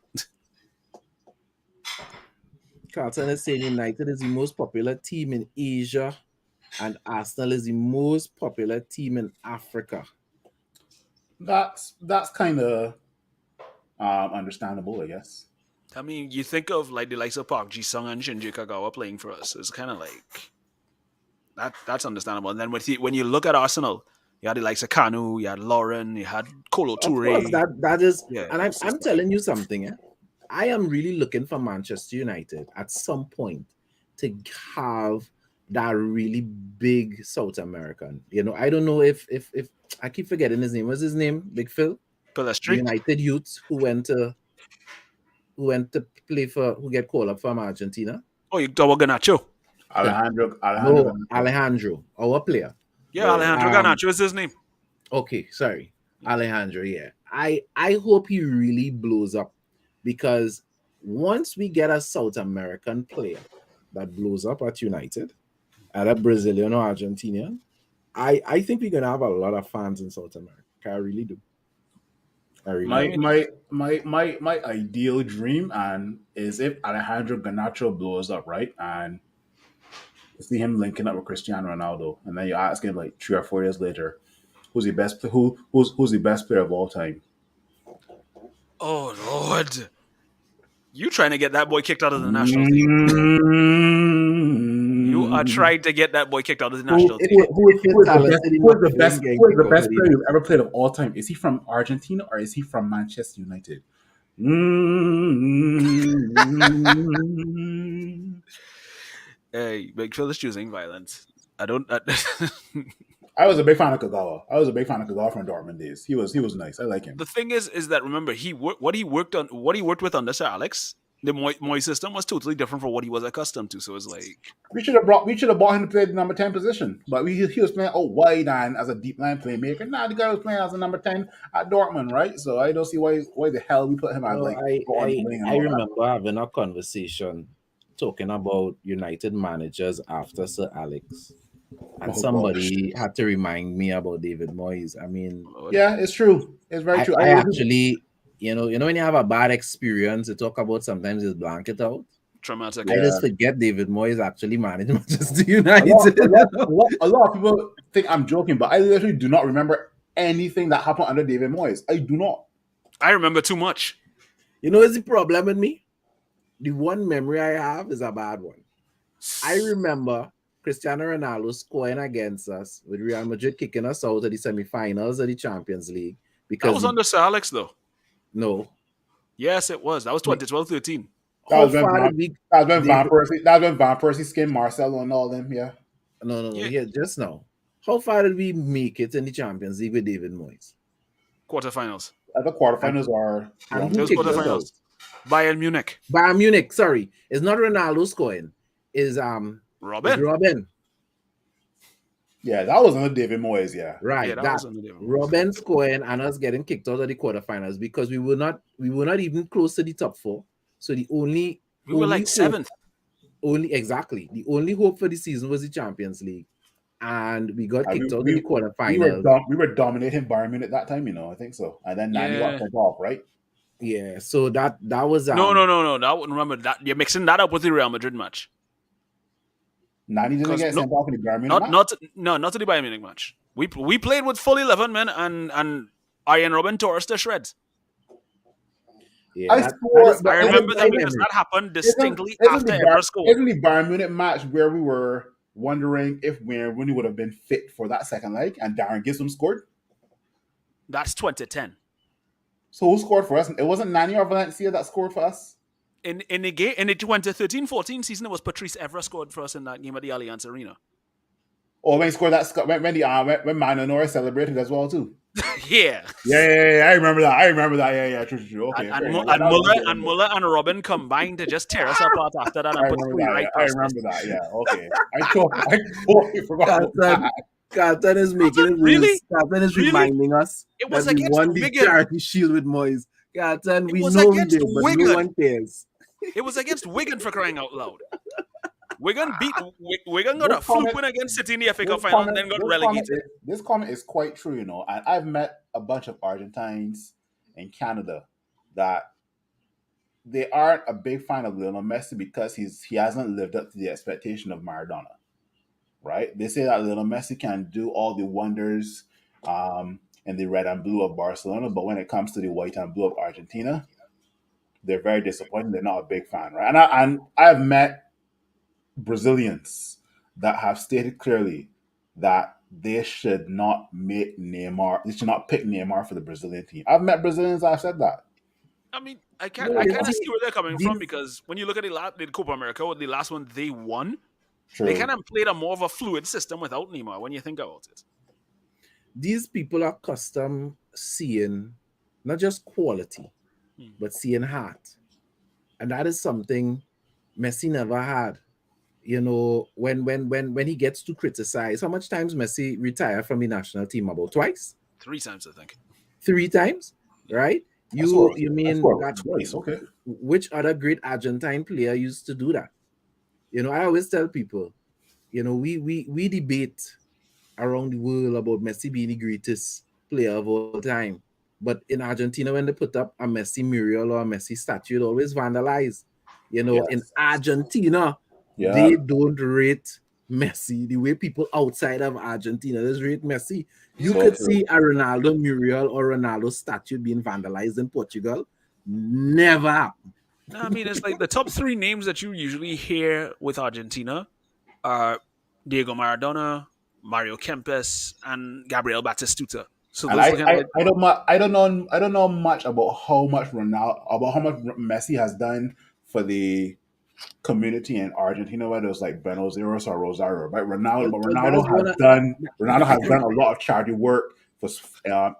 Carlton is saying United is the most popular team in Asia, and Arsenal is the most popular team in Africa. That's kind of understandable, I guess. I mean, you think of like the likes of Park Ji-sung and Shinji Kagawa playing for us. It's kind of like that's understandable. And then when you look at Arsenal, you had the likes of Kanu, you had Lauren, you had Kolo Toure. Of course, that is, Yeah, and I'm telling you something. I am really looking for Manchester United at some point to have that really big South American. I don't know if I keep forgetting his name. What's his name? Big Phil? Pelestri? United youth who went to play who get called up from Argentina. Oh, you talk about Garnacho? Alejandro, our player. Yeah, Alejandro Garnacho is his name. Okay, sorry. Alejandro, yeah. I hope he really blows up, because once we get a South American player that blows up at United, either Brazilian or Argentinian, I think we're gonna have a lot of fans in South America. I really do. My ideal dream is if Alejandro Garnacho blows up, right, and see him linking up with Cristiano Ronaldo, and then you ask him like 3 or 4 years later, who's the best player of all time? Oh Lord, you trying to get that boy kicked out of the national team? You are Mm. trying to get that boy kicked out of the Who, national If team. you if you're talented who is enough, the you best ain't getting who is kicked the out of best the player you've ever played of all time? Is he from Argentina or is he from Manchester United? Mm. Hey, Big Phil is choosing violence. I don't. I was a big fan of Kagawa. I was a big fan of Kagawa from Dortmund days. He was nice. I like him. The thing is that remember what he worked on, what he worked with under Sir Alex. The Moy system was totally different from what he was accustomed to. So it's like, We should have bought him to play the number 10 position. But he was playing out wide and as a deep line playmaker. Nah, the guy was playing as a number 10 at Dortmund, right? So I don't see why the hell we put him as No, like go on the wing and I all that. remember having a conversation talking about United managers after Sir Alex, and Oh gosh. somebody had to remind me about David Moyes. I mean, Lord. Yeah, it's true. It's very true. I actually, when you have a bad experience, you talk about sometimes just blank it out. Traumatic. I Yeah. just forget David Moyes actually managed Manchester A United. lot of people think I'm joking, but I literally do not remember anything that happened under David Moyes. I do not. I remember too much. You know, what's the problem with me? The one memory I have is a bad one. I remember Cristiano Ronaldo scoring against us with Real Madrid kicking us out of the semi-finals of the Champions League That because was under Sir Alex, though. no. Yes, it was. That was 2012-13. That How was when far Van, did we? that was when Van David, Persie. That was when Van Persie skinned Marcelo and all them. Yeah. no. Yeah. Yeah, just now. How far did we make it in the Champions League with David Moyes? Quarterfinals. At the quarterfinals are And It who was kicked us out? quarterfinals. Bayern Munich. Bayern Munich. Sorry, it's not Ronaldo scoring. Is Robin. Robin. Yeah, that was under David Moyes. Yeah. Right, Yeah, that was under David Moyes. Robin scoring and us getting kicked out of the quarterfinals because we were not even close to the top four. So the only We were like seventh. The only hope for the season was the Champions League, and we got kicked out of the We quarterfinals. were dominating Bayern Munich at that time, I think so. And then Nani got Yeah. sent off, right? Yeah, so that was No. Remember that you're mixing that up with the Real Madrid match. Nani didn't 'Cause get no- sent off in the Bayern Munich match? Not to the Bayern Munich match. We played with full 11 men and Iron Robin tore us to shreds. Yeah, I swore, but I remember that memory. because that happened distinctly Isn't after the Evra scored. Isn't the Bayern Munich match where we were wondering if Rooney would have been fit for that second leg and Darren Gibson scored? That's 2010. So who scored for us? It wasn't Nani or Valencia that scored for us? In the game in the 2013-14 season, it was Patrice Evra scored for us in that game at the Allianz Arena. Or when he scored that when Mano Norris celebrated as well too. Yeah. Yeah, I remember that. Yeah, true. Okay. And Muller and Robin combined to just tear us apart after that and put three right I past us. remember that. Yeah, okay. I totally forgot about that. Carlton is making it Really? Carlton is Really? reminding us It was that we against won the Wigan. Charity Shield with Moyes. Carlton, we was know we against did, but Wigan. no one cares. It was against Wigan, for crying out loud. Wigan got a This fluke comment- win against City in the FA Cup This final comment- and then got this relegated. This comment is quite true, and I've met a bunch of Argentines in Canada that they aren't a big fan of Lionel Messi because he hasn't lived up to the expectation of Maradona, right? They say that Lionel Messi can do all the wonders in the red and blue of Barcelona, but when it comes to the white and blue of Argentina, they're very disappointed. They're not a big fan, right? And I've met Brazilians that have stated clearly that they should not make Neymar. They should not pick Neymar for the Brazilian team. I've met Brazilians that have said that. I mean, I No, kind you of see, see where they're coming these- from because when you look at the Copa America, or the last one they won, True. they kind of played a more of a fluid system without Neymar when you think about it. These people are accustomed seeing not just quality, but seeing heart. And that is something Messi never had. You know, when he gets to criticize, how much times Messi retired from the national team? About twice? 3 times, I think. 3 times, right? I swear That twice, okay. which other great Argentine player used to do that? You know, I always tell people, you know, we debate around the world about Messi being the greatest player of all time. But in Argentina, when they put up a Messi mural or a Messi statue, it always vandalized. You know, in Yes. Argentina, Yeah. they don't rate Messi, the way people outside of Argentina just rate Messi. You So could true. see a Ronaldo mural or Ronaldo statue being vandalized in Portugal. Never happened. No, I mean, it's like the top three names that you usually hear with Argentina are Diego Maradona, Mario Kempes, and Gabriel Batistuta. So And those are kind of like, I don't know much about how much Messi has done for the community in Argentina, whether it's like Buenos Aires or Rosario. Well, well, Ronaldo has done a lot of charity work for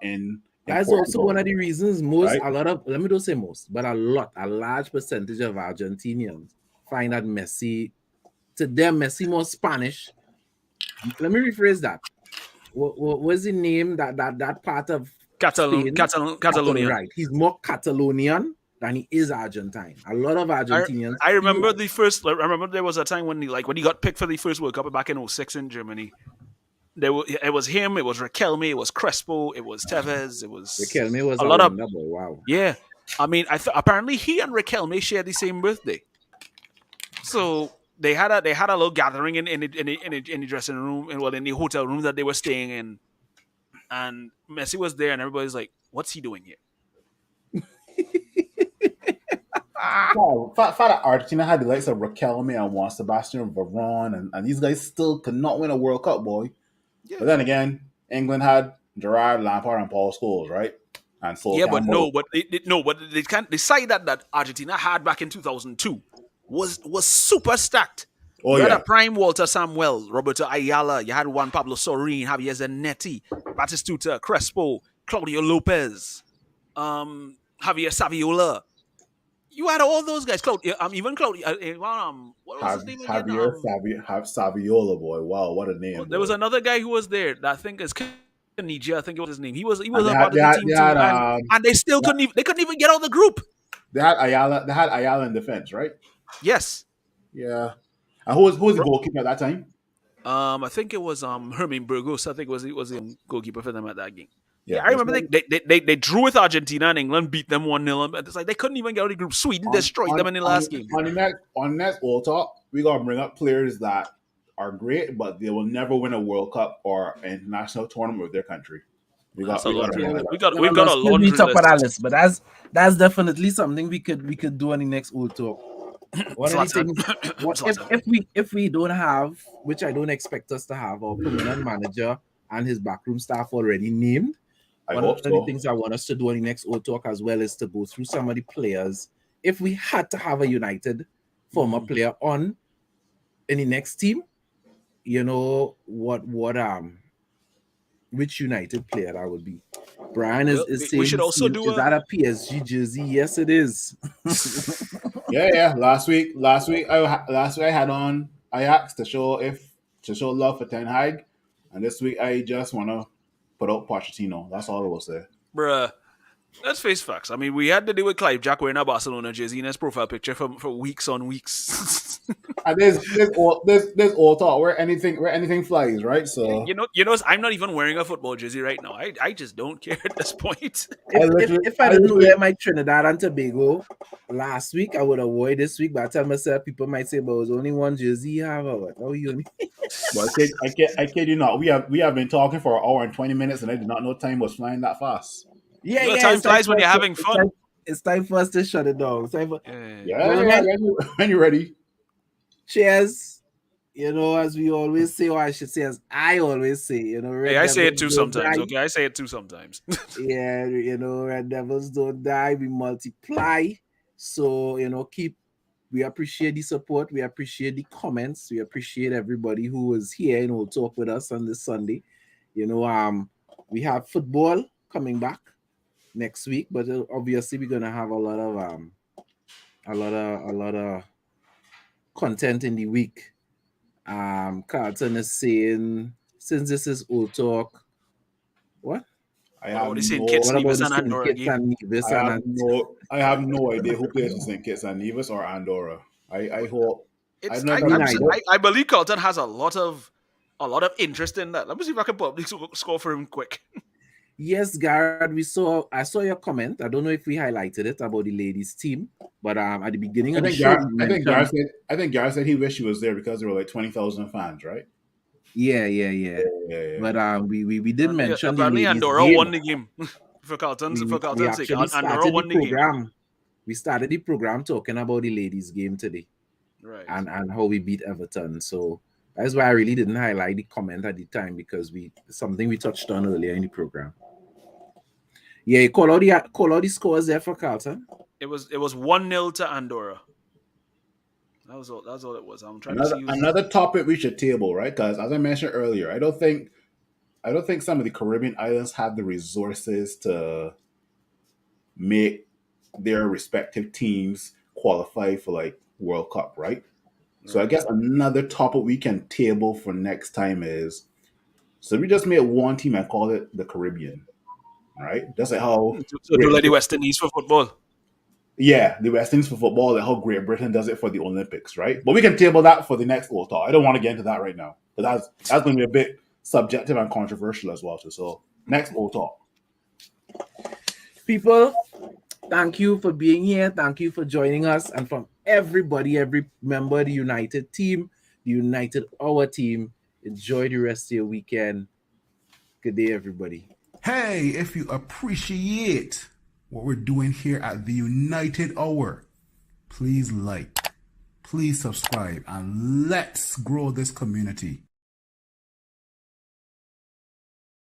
in that's also Portugal, one of the reasons right? let me don't say most, but a large percentage of Argentinians find that Messi, to them, Messi more Spanish. Let me rephrase that. What was the name that part of Spain? Catalonia. Right. He's more Catalonian than he is Argentine. A lot of I, Argentinians I feel remember like, the first. I remember there was a time when he got picked for the first World Cup back in '06 in Germany. It was him. It was Riquelme. It was Crespo. It was Tevez. It was Riquelme was a a lot of wonder boy. Wow. yeah. I mean, apparently he and Riquelme shared the same birthday, so they had a little gathering in the dressing room and well in the hotel room that they were staying in, and Messi was there, and everybody's like, "What's he doing here?" Wow, fact that Argentina had the likes of Riquelme and Juan Sebastian Veron, and these guys still could not win a World Cup, boy. But Yeah, then again, England had Gerrard, Lampard, and Paul Scholes, right? And Sol yeah, but Campbell. they can't. The side that Argentina had back in 2002 was super stacked. Oh You had a yeah, prime Walter Samuel, Roberto Ayala. You had Juan Pablo Sorin, Javier Zanetti, Batistuta, Crespo, Claudio Lopez, Javier Saviola. You had all those guys. Even Claudio. What was his name again? Saviola, boy. Wow, what a name, There was boy. another guy who was there that I think is Kanija. I think it was his name. He was And a part of the team they too, had and they still couldn't even get out of the group. They had Ayala in defense, right? Yes. Yeah. And who was the goalkeeper at that time? I think it was Hermin Burgos. I think was the goalkeeper for them at that game. Yeah, Yeah, I that's remember what, they drew with Argentina and England beat them 1-0. It's like they couldn't even get out of the group. Sweden destroyed them in the last game. on next Ole Talk, we gotta bring up players that are great, but they will never win a World Cup or an international tournament with their country. That's a We lot gotta of bring people. that up. We've got a Still be laundry top of that list. list, but that's definitely something we could do on the next Old Talk. One of the Zlatan. things, what Zlatan. if we don't have, which I don't expect us to have, our permanent manager and his backroom staff already named. I One hope of the so. things I want us to do on the next Old Talk as well is to go through some of the players. If we had to have a United former player on in the next team, you know what which United player that would be. Brian Well, is we saying should also do is a that a PSG jersey? Yes, it is. Yeah. Last week I had on Ajax to show love for Ten Hag, and this week I just wanna put out Pochettino. That's all I will say. bruh. Let's face facts. I mean, we had to deal with Clive Jack wearing a Barcelona jersey in his profile picture for weeks on weeks. And there's all talk where anything flies, right? So I'm not even wearing a football jersey right now. I just don't care at this point. If I didn't wear my Trinidad and Tobago last week, I would avoid this week. But I tell myself, people might say, "But it was only one jersey you have." Or what? Oh, you? but I kid you not. We have been talking for an hour and 20 minutes, and I did not know time was flying that fast. Time flies when you're having fun. It's time for us to shut it down. It's time for, Yeah. When you're ready. cheers. You know, as we always say, or I should say, as I always say, you know, Hey, I say it too Devils don't sometimes. die. Okay, I say it too sometimes. Yeah, you know, Red Devils don't die, we multiply. So, you know, we appreciate the support, we appreciate the comments, we appreciate everybody who was here and will talk with us on this Sunday. You know, we have football coming back next week, but obviously we're gonna have a lot of content in the week. Carlton is saying, since this is Old Talk, what? I have What saying, no Kitts, What about Nevis, the and St. Andorra Kitts game? and Nevis and I have no idea who plays for St. Kitts and Nevis or Andorra. I hope It's I've never I mean, I don't- I believe Carlton has a lot of interest in that. Let me see if I can put up the score for him quick. Yes, Garrett, I saw your comment. I don't know if we highlighted it about the ladies team, but at the beginning of the show, we mentioned, I think Gareth said he wished he was there because there were like 20,000 fans, right? yeah. Yeah. But we did mention the Apparently ladies Andorra game. won the game for Carlton's We sake. actually Andorra started the won the game. program. We started the program talking about the ladies game today, Right. and how we beat Everton. So that's why I really didn't highlight the comment at the time, because something we touched on earlier in the program. Yeah, call out the scores there for Carlton. It was 1-0 to Andorra. That's all it was. I'm trying to see Another topic we should table, right? Because as I mentioned earlier, I don't think some of the Caribbean islands have the resources to make their respective teams qualify for like World Cup, right? So I guess another topic we can table for next time is, so we just made one team and call it the Caribbean, right? That's like how so do like the West Indies for football. the West Indies for football, like how Great Britain does it for the Olympics, right? But we can table that for the next Ole Talk. I don't want to get into that right now, but that's going to be a bit subjective and controversial as well too. So next Ole Talk. People, thank you for being here. Thank you for joining us. And from everybody, every member of the United team, the United Our team, enjoy the rest of your weekend. Good day, everybody. Hey, if you appreciate what we're doing here at the United Hour, please like, please subscribe, and let's grow this community.